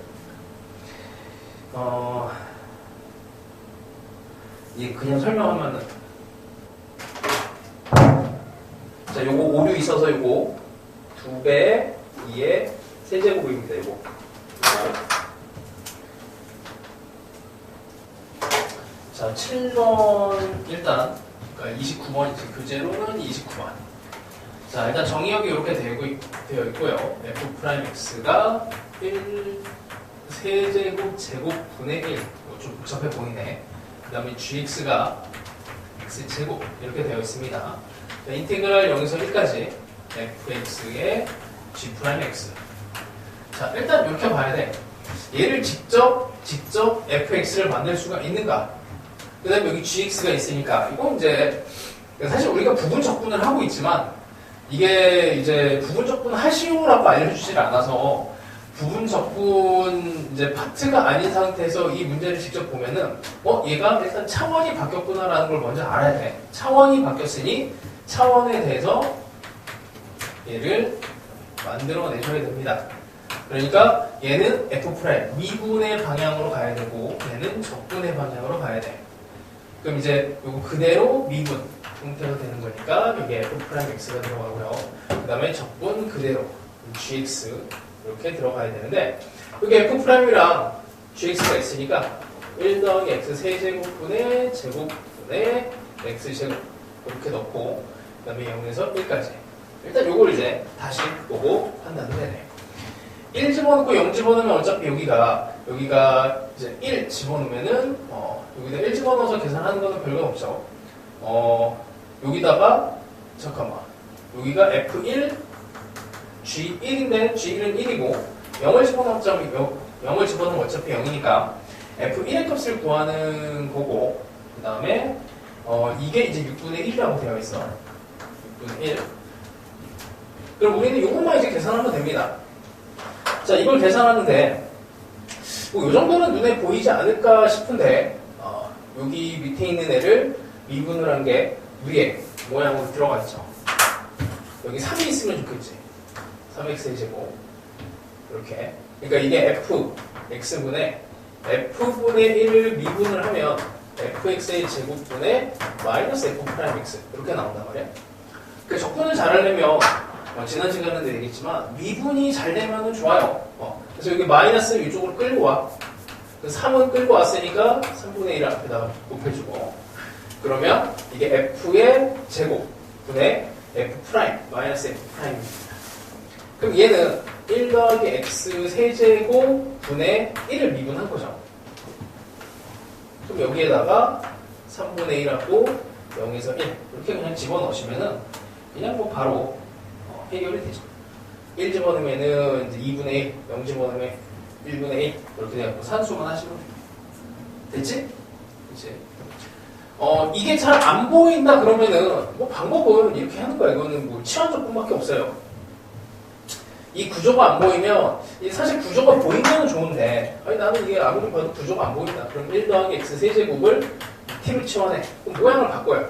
이게 그냥 설명하면은 자, 요거 오류 있어서 요거 2배 2의 세제곱입니다. 요거 자, 7번 일단 그러니까 29번이지. 교재로는 29번. 자, 일단 정의역이 이렇게 되어 있고요. f'x가 1 세제곱 제곱분의 1. 좀 복잡해 보이네. 그 다음에 gx가 x제곱 이렇게 되어 있습니다. 자, 인테그랄 0에서 1까지 fx의 g'x. 자, 일단 이렇게 봐야 돼. 얘를 직접 fx를 만들 수가 있는가? 그 다음에 여기 gx가 있으니까 이건 이제 사실 우리가 부분 적분을 하고 있지만 이게 이제 부분 적분 하시오라고 알려주질 않아서 부분 적분 이제 파트가 아닌 상태에서 이 문제를 직접 보면은 얘가 일단 차원이 바뀌었구나라는 걸 먼저 알아야 돼. 차원이 바뀌었으니 차원에 대해서 얘를 만들어내셔야 됩니다. 그러니까 얘는 f' 미분의 방향으로 가야 되고 얘는 적분의 방향으로 가야 돼. 그럼 이제 요거 그대로 미분 형태로 되는 거니까 여기 f'x가 들어가고요. 그 다음에 적분 그대로 gx 이렇게 들어가야 되는데 여기 f'이랑 gx가 있으니까 1 더하기 x 세제곱분의 제곱분의 x제곱 이렇게 넣고 그 다음에 0에서 1까지 일단 요걸 이제 다시 보고 판단을 해내. 1 집어넣고 0 집어넣으면 어차피 여기가 이제 1 집어넣으면은 여기다 1 집어넣어서 계산하는 거는 별거 없죠. 여기다가 잠깐만 여기가 F1 G1인데 G1은 1이고 0을 집어넣으면 어차피 0이니까 F1의 값을 구하는 거고 그 다음에 이게 이제 6분의 1이라고 되어 있어. 6분의 1. 그럼 우리는 이것만 이제 계산하면 됩니다. 자, 이걸 계산하는데 뭐 이 정도는 눈에 보이지 않을까 싶은데 여기 밑에 있는 애를 미분을 한 게 위에 모양으로 들어가 있죠. 여기 3이 있으면 좋겠지. 3x의 제곱 이렇게. 그러니까 이게 fx분의 f분의 1을 미분을 하면 fx의 제곱분의 마이너스 f'x 이렇게 나온단 말이야. 그 적분을 잘하려면 지난 시간에도 얘기했지만 미분이 잘 되면 좋아요. 그래서 여기 마이너스 이쪽으로 끌고 와. 3은 끌고 왔으니까 3분의 1을 앞에다가 곱해주고 그러면 이게 f의 제곱분의 f 프라임 마이너스 f 프라임입니다. 그럼 얘는 1 더하기 x 세제곱 분의 1을 미분한 거죠. 그럼 여기에다가 3분의 1하고 0에서 1 이렇게 그냥 집어넣으시면은 그냥 뭐 바로 해결이 되죠. 1 집어넣으면은 이제 2분의 1, 0 집어넣으면 1분의 1 이렇게 돼갖고 산수만 하시면 됐지? 그치? 이게 잘 안 보인다 그러면은 뭐 방법은 이렇게 하는 거야. 이거는 뭐 치환적분밖에 없어요. 이 구조가 안 보이면 사실 구조가 보이면 좋은데 아니 나는 이게 아무리 봐도 구조가 안 보인다. 그럼 1 더하기 x 세제곱을 t로 치환해. 그럼 모양을 바꿔요.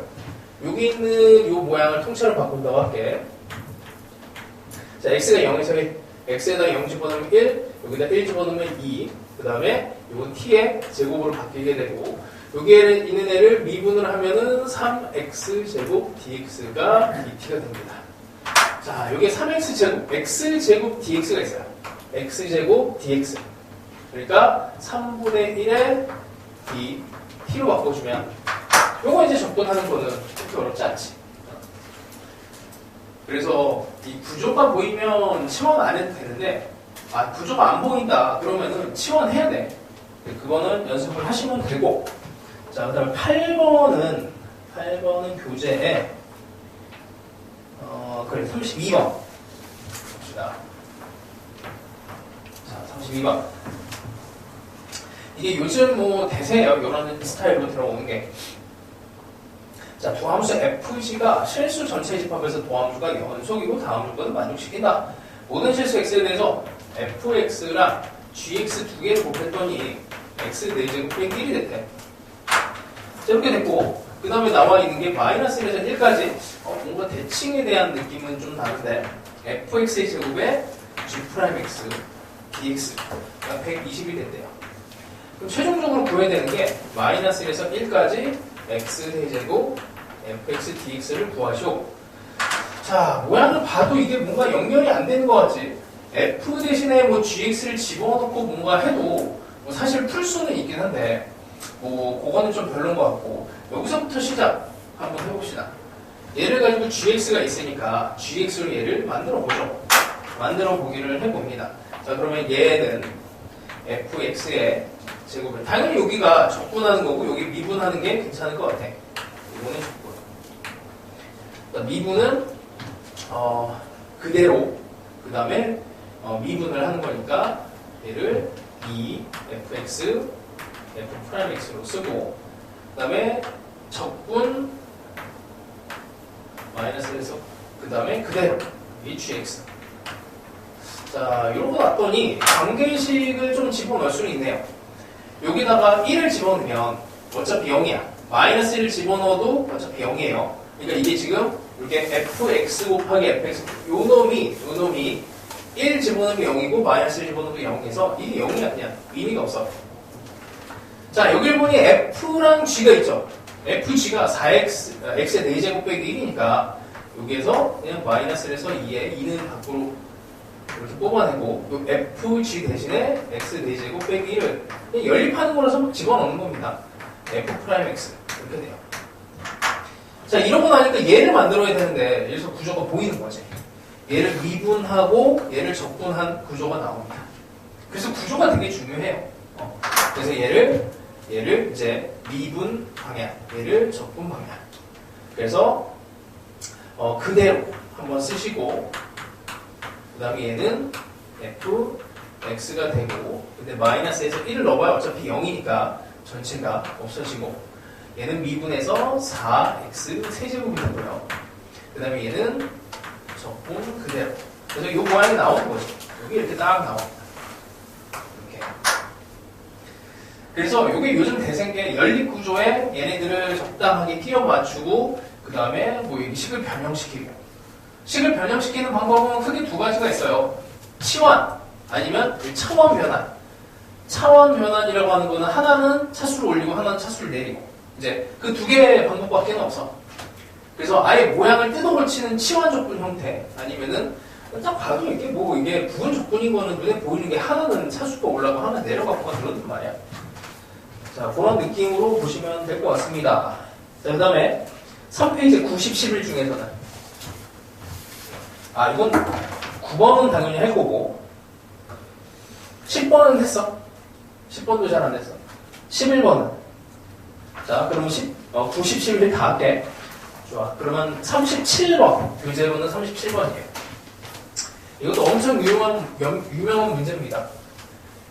여기 있는 이 모양을 통째로 바꾼다고 할게. 자, x가 0에서 1, x에다 0 집어넣으면 1, 여기다 1 집어넣으면 2, 그 다음에 요 t의 제곱으로 바뀌게 되고 여기에 있는 애를 미분을 하면은 3x 제곱 dx가 dt가 됩니다. 자, 여기에 3x 제곱, x 제곱 dx가 있어요. x 제곱 dx. 그러니까 3분의 1의 t로 바꿔주면 요거 이제 접근하는 거는 그렇게 어렵지 않지. 그래서 이 구조가 보이면 치환 안 해도 되는데 구조가 안 보인다 그러면은 치환해야 돼. 그거는 연습을 하시면 되고 자, 그 다음에 8번은 교재에 그래 32번 봅시다. 자, 32번 이게 요즘 뭐 대세예요. 이런 스타일로 들어오는 게. 자, 도함수 fg가 실수 전체 집합에서 도함수가 연속이고 다음 조건을 만족시킨다. 모든 실수 x에 대해서 fx랑 gx 두 개를 곱했더니 x 4제곱 빼기 1이 됐대. 자, 이렇게 됐고 그 다음에 나와 있는 게 마이너스 1에서 1까지 뭔가 대칭에 대한 느낌은 좀 다른데 fx의 제곱에 g'x dx가 120이 됐대요. 그럼 최종적으로 구해야 되는 게 마이너스 1에서 1까지 x 세제곱 fx dx를 구하시오. 자, 모양을 봐도 이게 뭔가 연결이 안 되는 것 같지? f 대신에 뭐 gx를 집어넣고 뭔가 해도 뭐 사실 풀 수는 있긴 한데 뭐 그거는 좀 별론 것 같고 여기서부터 시작 한번 해봅시다. 얘를 가지고 gx가 있으니까 gx로 얘를 만들어 보죠. 만들어 보기를 해봅니다. 자, 그러면 얘는 fx의 제곱을 당연히 여기가 적분하는 거고 여기 미분하는 게 괜찮을 것 같아. 이거는 적분. 미분은 그대로 그 다음에 미분을 하는 거니까 얘를 2fx f'x로 쓰고 그 다음에 적분 마이너스에서 그 다음에 그대로 이 gx. 자, 이러고 났더니 관계식을 좀 집어넣을 수는 있네요. 여기다가 1을 집어넣으면 어차피 0이야. 마이너스 1을 집어넣어도 어차피 0이에요. 그러니까 이게 지금 이렇게 fx 곱하기 fx 요 놈이 1 집어넣으면 0이고 마이너스 1 집어넣으면 0에서 이게 0이야. 그냥 의미가 없어. 자, 여기 보니 f랑 g가 있죠. fg가 4x, x의 4제곱 빼기 1이니까 여기에서 그냥 마이너스 1에서 2에 2는 밖으로 이렇게 뽑아내고 요 fg 대신에 x 4제곱 빼기 1을 연립하는 거라서 집어넣는 겁니다. f'x 이렇게 돼요. 자, 이러고 나니까 얘를 만들어야 되는데 여기서 구조가 보이는 거지. 얘를 미분하고 얘를 적분한 구조가 나옵니다. 그래서 구조가 되게 중요해요. 그래서 얘를 이제 미분 방향, 얘를 적분 방향. 그래서 그대로 한번 쓰시고, 그 다음에 얘는 fx가 되고, 근데 마이너스에서 1을 넣어봐야 어차피 0이니까 전체가 없어지고, 얘는 미분에서 4x 세제곱이 되고요. 그 다음에 얘는 적분 그대로. 그래서 이 모양이 나오는 거죠. 여기 이렇게 딱 나옵니다. 이렇게. 그래서 이게 요즘 대세인 게 연립구조에 얘네들을 적당하게 끼워 맞추고, 그 다음에 뭐 식을 변형시키고. 식을 변형시키는 방법은 크게 두 가지가 있어요. 치환, 아니면 차원 변환. 차원 변환이라고 하는 거는 하나는 차수를 올리고 하나는 차수를 내리고. 이제 그 두 개의 방법밖에 없어. 그래서 아예 모양을 뜯어고치는 치환 적분 형태, 아니면은 딱 봐도 이게 부분 적분인 거는 눈에 보이는 게 하나는 차수가 올라가고 하나는 내려가고가 그렇단 말이야. 자, 그런 느낌으로 보시면 될 것 같습니다. 자, 그 다음에 3페이지 90, 11 중에서는 이건 9번은 당연히 할 거고 10번은 했어. 10번도 잘 안 했어. 11번은 자, 그러면 90, 11 다 할게. 좋아. 그러면 37번. 교재로는 37번이에요. 이것도 엄청 유명한 문제입니다.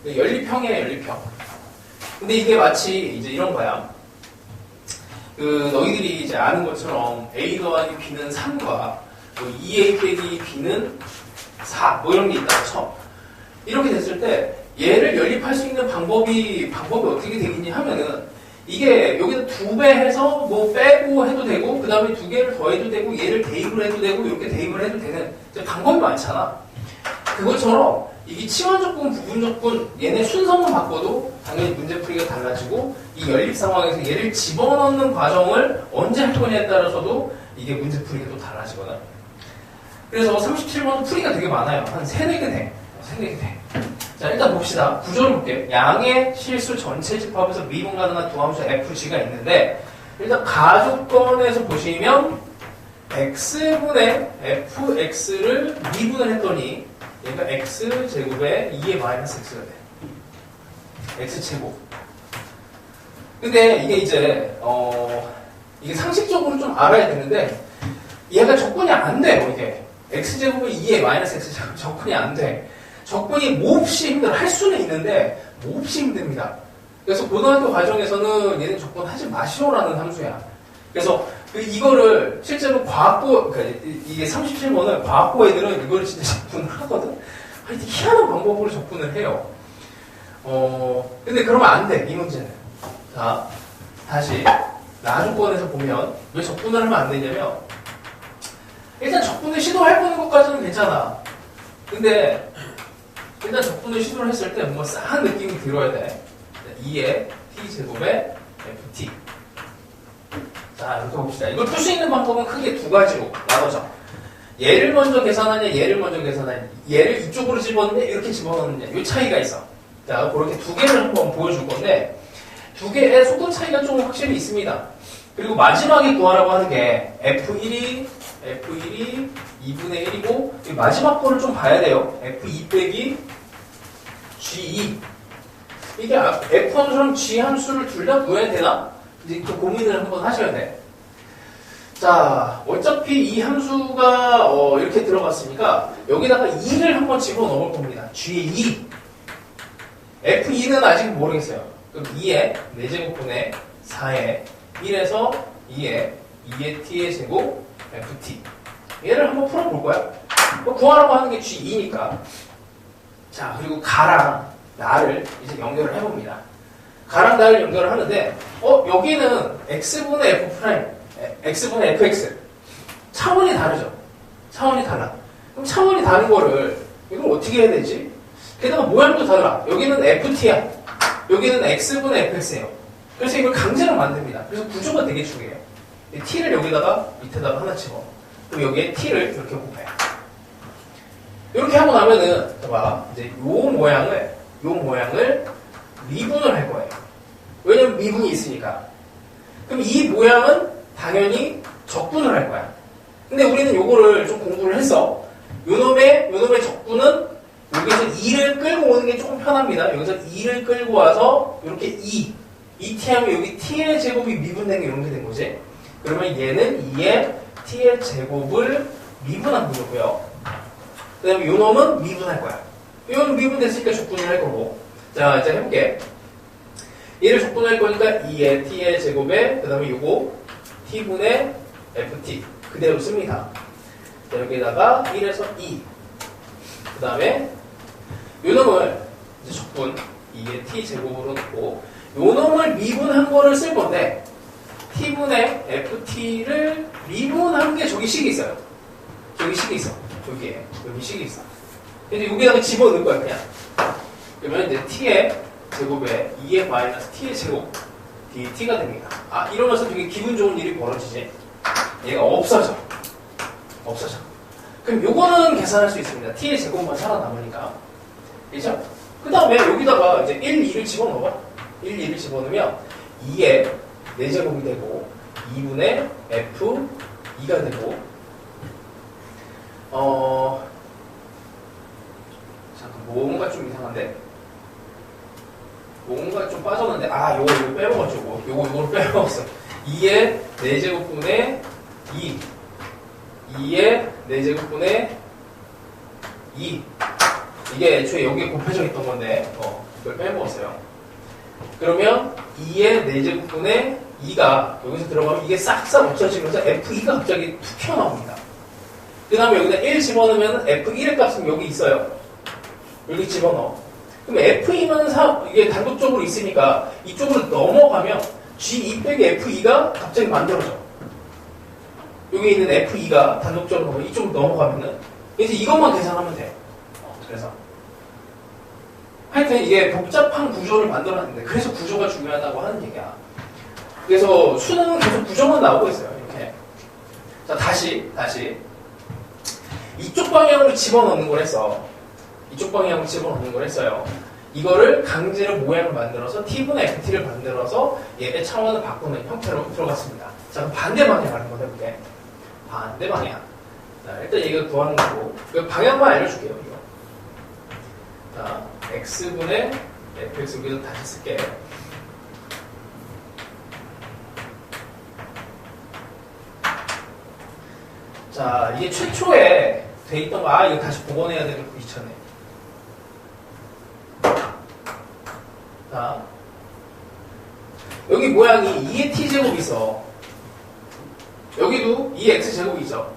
연립형이에요, 연립형. 근데 이게 마치 이제 이런 거야. 너희들이 이제 아는 것처럼 A 더하기 B는 3과 2A 빼기 B는 4, 이런 게 있다고 쳐. 이렇게 됐을 때 얘를 연립할 수 있는 방법이 어떻게 되겠냐 하면은 이게 여기다 2배 해서 뭐 빼고 해도 되고, 그 다음에 2개를 더해도 되고, 얘를 대입을 해도 되고, 이렇게 대입을 해도 되는 방법이 많잖아. 그것처럼 이게 치환적분, 부분적분, 얘네 순서만 바꿔도 당연히 문제풀이가 달라지고, 이 연립 상황에서 얘를 집어넣는 과정을 언제 할 거냐에 따라서도 이게 문제풀이가 또 달라지거든. 그래서 37번은 풀이가 되게 많아요. 한 3, 4개 돼. 3, 4개 돼. 자, 일단 봅시다. 구조를 볼게요. 양의 실수 전체 집합에서 미분 가능한 두 함수 fg가 있는데, 일단 가족권에서 보시면 x분의 fx를 미분을 했더니 얘가 x제곱에 2의 마이너스 x가 돼. x제곱. 근데 이게 이제 이게 상식적으로 좀 알아야 되는데, 얘가 적분이 안 돼요. 이게 x제곱에 2의 마이너스 x 적분이 안 돼. 적분이 몹시 힘들어. 할 수는 있는데 몹시 힘듭니다. 그래서 고등학교 과정에서는 얘는 적분하지 마시오라는 함수야. 그래서 이거를 실제로 과학고, 그러니까 이게 37번은 과학고 애들은 이거를 진짜 적분을 하거든. 하여튼 희한한 방법으로 적분을 해요. 근데 그러면 안 돼, 이 문제는. 자, 다시 나조건에서 보면 왜 적분을 하면 안 되냐면, 일단 적분을 시도할 거는 것까지는 괜찮아. 근데 일단 적분을 시도를 했을 때 뭔가 싸한 느낌이 들어야 돼. 2의 t제곱에 ft. 자, 이렇게 봅시다. 이걸 풀 수 있는 방법은 크게 두 가지로 나눠져. 얘를 먼저 계산하냐, 얘를 먼저 계산하냐. 얘를 이쪽으로 집어넣느냐, 이렇게 집어넣느냐. 이 차이가 있어. 자, 그렇게 두 개를 한번 보여줄 건데, 두 개의 속도 차이가 좀 확실히 있습니다. 그리고 마지막에 구하라고 하는 게 F1이 2분의 1이고, 마지막 거를 좀 봐야 돼요. F2 빼기 G2. 이게 F 함수랑 G 함수를 둘 다 구해야 되나? 이제 또 고민을 한번 하셔야 돼. 자, 어차피 이 함수가 이렇게 들어갔으니까 여기다가 2를 한번 집어넣을 겁니다. G2. F2는 아직 모르겠어요. 그럼 2의 4제곱분의 4의 1에서 2의 t의 제곱 ft. 얘를 한번 풀어볼 거야. 구하라고 하는 게 G2니까. 자, 그리고 가랑 나를 이제 연결을 해봅니다. 가랑 나를 연결을 하는데, 여기는 x분의 f', x분의 fx. 차원이 다르죠? 차원이 달라. 그럼 차원이 다른 거를, 이걸 어떻게 해야 되지? 게다가 모양도 달라. 여기는 ft야. 여기는 x분의 fx예요. 그래서 이걸 강제로 만듭니다. 그래서 구조가 되게 중요해요. t를 여기다가 밑에다가 하나 집어. 그럼 여기에 t를 이렇게 곱해요. 이렇게 하고 나면은, 봐봐. 이제 요 모양을 미분을 할 거예요. 왜냐면 미분이 있으니까. 그럼 이 모양은 당연히 적분을 할 거야. 근데 우리는 요거를 좀 공부를 했어. 요놈의 적분은 여기서 2를 끌고 오는 게 조금 편합니다. 여기서 2를 끌고 와서 이렇게 2 t 하면 여기 t의 제곱이 미분된 게 이렇게 된 거지. 그러면 얘는 2의 t의 제곱을 미분한 거고요. 그 다음에 요놈은 미분할 거야. 요놈은 미분됐으니까 적분을 할 거고. 자, 이제 해볼게. 얘를 적분할 거니까 2의 t의 제곱에 그 다음에 요거 t분의 ft 그대로 씁니다. 자, 여기에다가 1에서 2 그 다음에 요놈을 이제 적분 2의 t 제곱으로 넣고 요놈을 미분한 거를 쓸 건데 t분의 ft를 미분한 게 저기 식이 있어요. 저기 식이 있어. 저기에 여기 식이 있어. 근데 여기다가 집어넣을 거야 그냥. 그러면 이제 t의 제곱에 2의 마이너스 t의 제곱 dt가 됩니다. 아, 이러면서 되게 기분 좋은 일이 벌어지지. 얘가 없어져. 그럼 요거는 계산할 수 있습니다. t의 제곱만 살아남으니까. 그죠? 그 다음에 여기다가 이제 1, 2를 집어넣어봐. 1, 2를 집어넣으면 2의 4제곱이 되고 2분의 f 2가 되고 잠깐 뭔가 좀 이상한데 뭔가 좀 빠졌는데 요거 빼먹었죠. 요거를 빼먹었어. 2의 4제곱분의 2의 4제곱분의 2 이게 애초에 여기에 곱해져 있던 건데 이걸 빼먹었어요. 그러면 2의 4제곱분의 2가 여기서 들어가면 이게 싹싹 없어지면서 F2가 갑자기 툭 튀어나옵니다. 그 다음에 여기다 1 집어넣으면 F1의 값은 여기 있어요. 여기 집어넣어. 그럼 F2는 이게 단독적으로 있으니까 이쪽으로 넘어가면 G2 빼기 F2가 갑자기 만들어져. 여기 있는 F2가 단독적으로 넘어가 이쪽으로 넘어가면은 이제 이것만 계산하면 돼. 그래서 하여튼 이게 복잡한 구조를 만들어놨는데 그래서 구조가 중요하다고 하는 얘기야. 그래서 수능은 계속 구조만 나오고 있어요. 이렇게. 자, 다시 이쪽 방향으로 집어넣는 걸 했어. 이거를 강제로 모양을 만들어서 t분의 ft를 만들어서 얘의 차원을 바꾸는 형태로 들어갔습니다. 자, 그럼 반대 방향 하는 거 해볼게. 반대 방향. 자, 일단 얘가 구하는 거고 그 방향만 알려줄게요. 이거. 자, x분의 fx 여기서 다시 쓸게. 자, 이게 최초에 돼 있던 거, 이거 다시 복원해야 되는 거 귀찮네. 자, 여기 모양이 2의 t제곱이 있어. 여기도 2x제곱이 있어.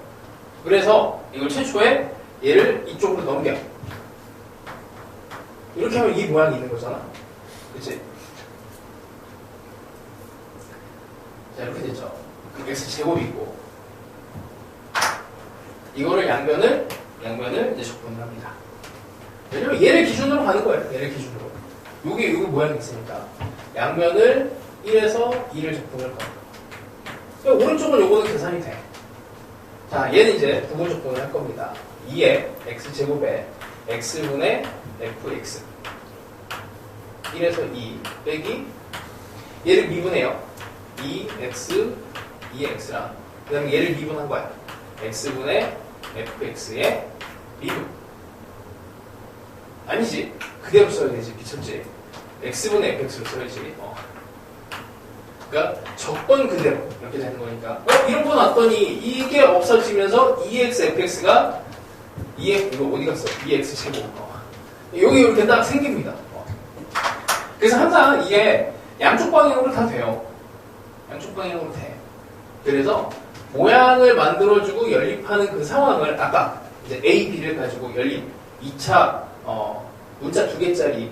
그래서 이걸 최초에 얘를 이쪽으로 넘겨. 이렇게 하면 이 모양이 있는 거잖아. 그치? 자, 이렇게 됐죠. x제곱이 있고. 이거를 양면을 이제 적분을 합니다. 왜냐면 얘를 기준으로 가는 거예요. 얘를 기준으로. 여기 모양이 있으니까. 양면을 1에서 2를 적분을 가는 거예요. 오른쪽은 요거는 계산이 돼. 자, 얘는 이제 부분 적분을 할 겁니다. 2의 x제곱에 x분의 fx 1에서 2 빼기 얘를 미분해요. 2x 2x랑 그 다음에 얘를 미분한 거야. x분의 fx의 미분. 아니지. 그대로 써야 되지. 미쳤지. x분의 fx로 써야지. 그러니까 적번 그대로 이렇게 되는 거니까. 이런 거 놨더니 이게 없어지면서 2x fx가 2x 이거 어디 갔어? 2x 제곱. 여기 이렇게 딱 생깁니다. 그래서 항상 이게 양쪽 방향으로 다 돼요. 양쪽 방향으로 돼. 그래서 모양을 만들어주고 연립하는 그 상황을 아까 이제 A, B를 가지고 연립 2차 문자 2개짜리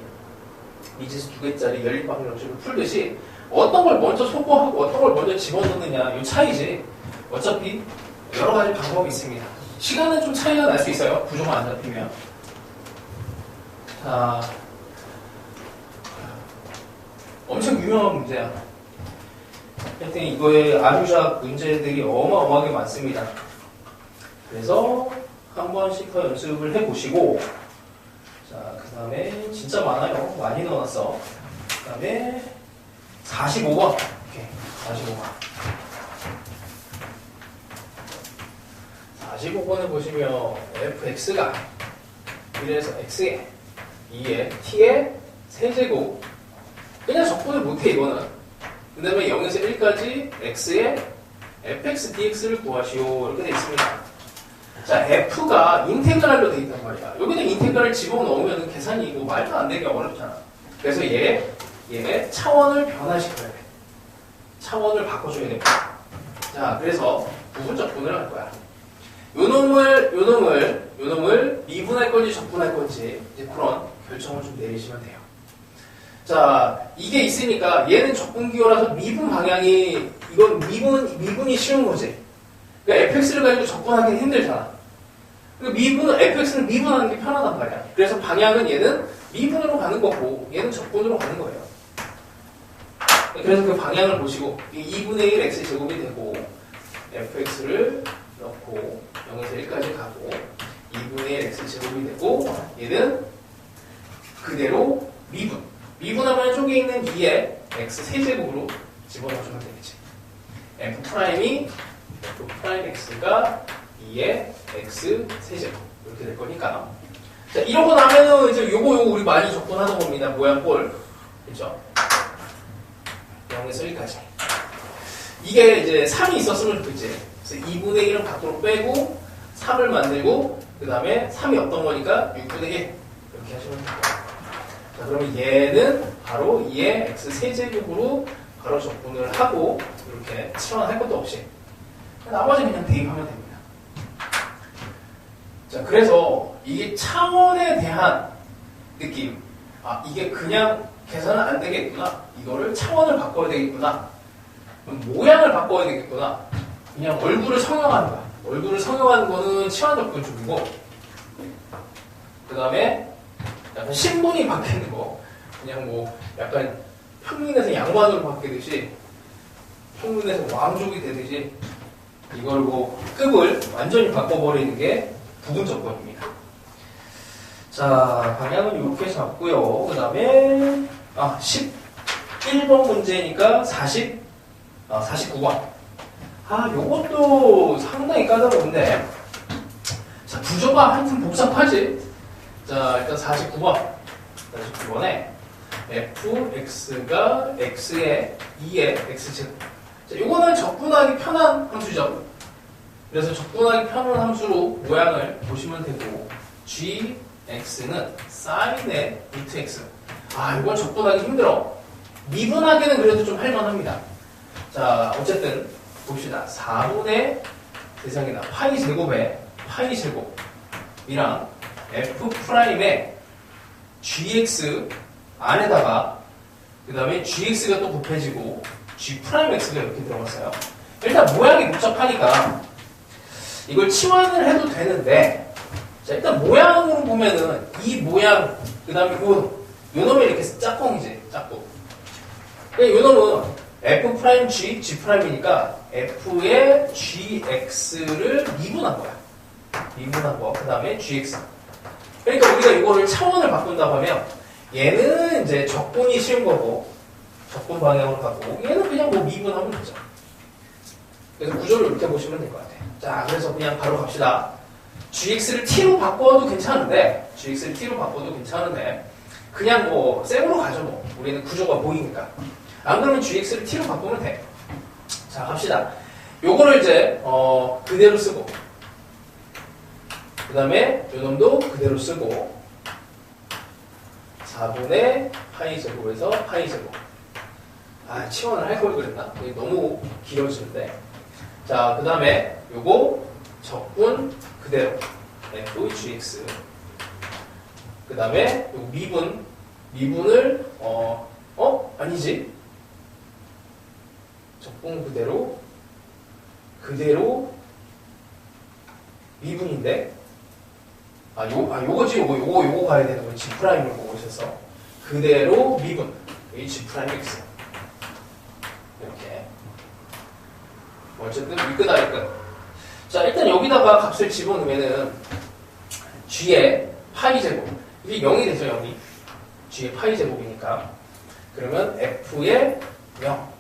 미지수 2개짜리 연립 방정식을 풀듯이 어떤 걸 먼저 소거하고 어떤 걸 먼저 집어넣느냐 이 차이지. 어차피 여러 가지 방법이 있습니다. 시간은 좀 차이가 날 수 있어요. 구조가 안 잡히면. 자, 엄청 유명한 문제야. 하여튼 이거에 아류작 문제들이 어마어마하게 많습니다. 그래서 한 번씩 더 연습을 해보시고, 자, 그 다음에 진짜 많아요. 많이 넣어놨어. 그 다음에 45번. 오케이, 45번. 다시 복원해 보시면 fx가 1에서 x에 2에 t의 세제곱 그냥 적분을 못해 이거는. 그 다음에 0에서 1까지 x에 fx dx를 구하시오 이렇게 되어 있습니다. 자, f가 인테그랄로 되어 있단 말이야. 여기다 인테그랄을 집어넣으면 계산이 이거 말도 안 되게 어렵잖아. 그래서 얘 차원을 변화시켜야 돼. 차원을 바꿔줘야 됩니다. 자, 그래서 부분적 분을 할 거야. 요 놈을 미분할 건지 적분할 건지 이제 그런 결정을 좀 내리시면 돼요. 자, 이게 있으니까 얘는 적분기호라서 미분 방향이 이건 미분이 쉬운 거지. 그러니까 fx를 가지고 적분하기는 힘들잖아. 그러니까 fx는 미분하는 게 편하단 말이야. 그래서 방향은 얘는 미분으로 가는 거고 얘는 적분으로 가는 거예요. 그래서 그 방향을 보시고 2분의 1 x제곱이 되고 fx를 넣고 0에서 1까지 가고 2분의 1 x제곱이 되고 얘는 그대로 미분하면 쪽에 있는 2의 x 세제곱으로 집어넣어주면 되겠지. f'x가 2의 x 세제곱 이렇게 될 거니까. 자, 이러고 나면은 이제 요거 우리 많이 적분하던 겁니다. 모양 꼴. 그죠? 0에서 1까지. 이게 이제 3이 있었으면 좋겠지. 그래서 2분의 1은 밖으로 빼고 3을 만들고 그 다음에 3이 없던 거니까 6분의 1 이렇게 하시면 됩니다. 자, 그러면 얘는 바로 2의 x 세제곱으로 바로 적분을 하고 이렇게 치환할 것도 없이 나머지 그냥 대입하면 됩니다. 자, 그래서 이게 차원에 대한 느낌. 아, 이게 그냥 계산은 안 되겠구나. 이거를 차원을 바꿔야 되겠구나. 모양을 바꿔야 되겠구나. 그냥 얼굴을 성형하는 거야. 얼굴을 성형하는 거는 치환적분 쪽이고, 그 다음에 약간 신분이 바뀌는 거. 그냥 뭐 약간 평민에서 양반으로 바뀌듯이, 평민에서 왕족이 되듯이 이걸 뭐 급을 완전히 바꿔버리는 게 부분적분입니다. 자, 방향은 이렇게 잡고요. 그 다음에 11번 문제니까 49번. 요것도 상당히 까다로운데. 자, 구조가 하여튼 복잡하지. 자, 일단 49번에 fx가 x에 2의 x제곱. 자, 요거는 적분하기 편한 함수죠. 그래서 적분하기 편한 함수로 모양을 보시면 되고, gx는 sin의 루트 x. 이건 적분하기 힘들어. 미분하기는 그래도 좀 할만합니다. 자, 어쨌든 봅시다. 4분의 대상이다. 파이 제곱에 파이 제곱이랑 f'의 gx 안에다가 그 다음에 gx가 또 곱해지고 g'x가 이렇게 들어갔어요. 일단 모양이 복잡하니까 이걸 치환을 해도 되는데, 자, 일단 모양으로 보면은 이 모양, 그 다음에 요 놈이 이렇게 짝꿍이지, 짝꿍. 요 놈은 f'g, g'이니까 f의 gx를 미분한 거야. 미분한 거. 그 다음에 gx. 그러니까 우리가 이거를 차원을 바꾼다고 하면 얘는 이제 적분이 쉬운 거고, 적분 방향으로 가고, 얘는 그냥 뭐 미분하면 되죠. 그래서 구조를 이렇게 보시면 될 것 같아요. 자, 그래서 그냥 바로 갑시다. gx를 t로 바꿔도 괜찮은데, 그냥 뭐 쌤으로 가죠 뭐. 우리는 구조가 보이니까. 안 그러면 gx를 t로 바꾸면 돼. 자, 갑시다. 요거를 이제 그대로 쓰고, 그 다음에 요 놈도 그대로 쓰고, 4분의 파이 제곱에서 파이 제곱. 치환을 할 걸 그랬나? 이게 너무 길어지는데. 자, 그 다음에 요거 적분 그대로 fgx. 그 다음에 요 미분을 아니지. 적분 그대로 미분인데. 요거지. 요거 가야 되는 거. g'을 보고 오셔서 그대로 미분 g'x. 이렇게. 어쨌든 위끝 아래끝. 자, 일단 여기다가 값을 집어넣으면은 g의 파이 제곱. 이게 0이 되죠, 0이. g의 파이 제곱이니까. 그러면 f의 0.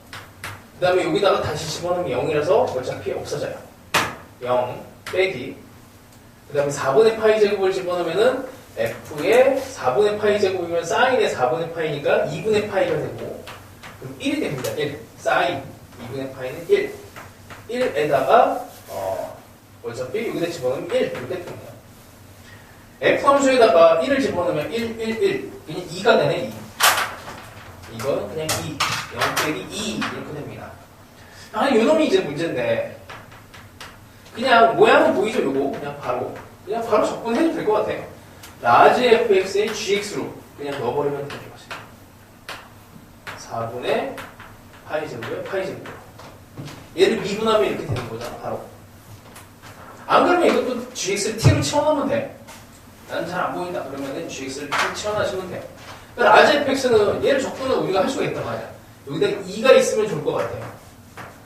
그 다음에 여기다가 다시 집어넣으면 0이라서 어차피 없어져요. 0 빼기 그 다음에 4분의 파이 제곱을 집어넣으면은 f의 4분의 파이 제곱이면 사인의 4분의 파이니까 2분의 파이가 되고, 그럼 1이 됩니다. 1. 사인 2분의 파이는 1. 1에다가, 어차피 여기다 집어넣으면 1. 이렇게 됩니다. f 함수에다가 1을 집어넣으면 1, 1, 1. 그냥 2가 되네, 2. 이거는 그냥 2. 0 빼기 2. 이렇게 됩니다. 아, 요 놈이 이제 문제인데, 그냥 모양은 보이죠, 요거? 그냥 바로 접근해도 될 것 같아요. 라지 fx의 gx로 그냥 넣어버리면 되는 것이에요. 4분의 파이 제곱이요, 파이 제곱. 얘를 미분하면 이렇게 되는 거잖아, 바로. 안 그러면 이것도 gx를 t로 치워넣으면 돼. 나는 잘 안 보인다. 그러면은 gx를 t로 치워넣으시면 돼. 그러니까 라지 fx는 얘를 적분을 우리가 할 수가 있단 말이야. 여기다 2가 있으면 좋을 것 같아요.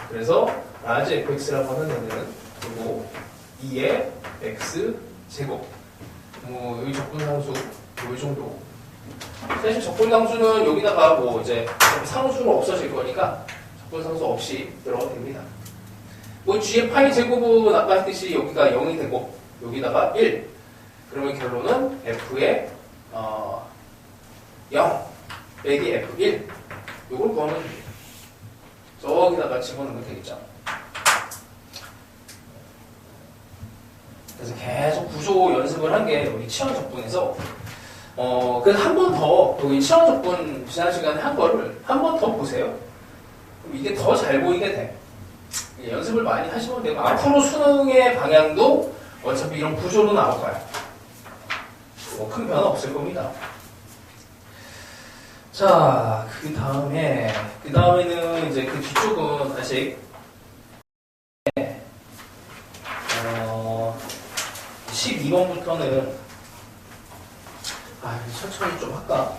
그래서 라지 fx라고 하는 애들은 그리고 2의 x 제곱. 뭐 여기 적분상수 이 정도. 사실 적분상수는 여기다가 뭐 이제 상수는 없어질 거니까 적분상수 없이 들어가도 됩니다. 뭐 g의 파이 제곱은 아까 했듯이 여기가 0이 되고 여기다가 1. 그러면 결론은 f의 0 빼기 f1. 요걸 구하면 됩니다. 저기다가 집어넣으면 되겠죠. 그래서 계속 구조 연습을 한 게 우리 치환 적분에서 그래서 한 번 더 여기 치환 적분 지난 시간에 한 거를 한 번 더 보세요. 그럼 이게 더 잘 보이게 돼. 연습을 많이 하시면 되고 앞으로 수능의 방향도 어차피 이런 구조로 나올 거야. 뭐 큰 변화 없을 겁니다. 자, 그 다음에는 이제 그 뒤쪽은 아직 12번부터는 천천히 좀 할까?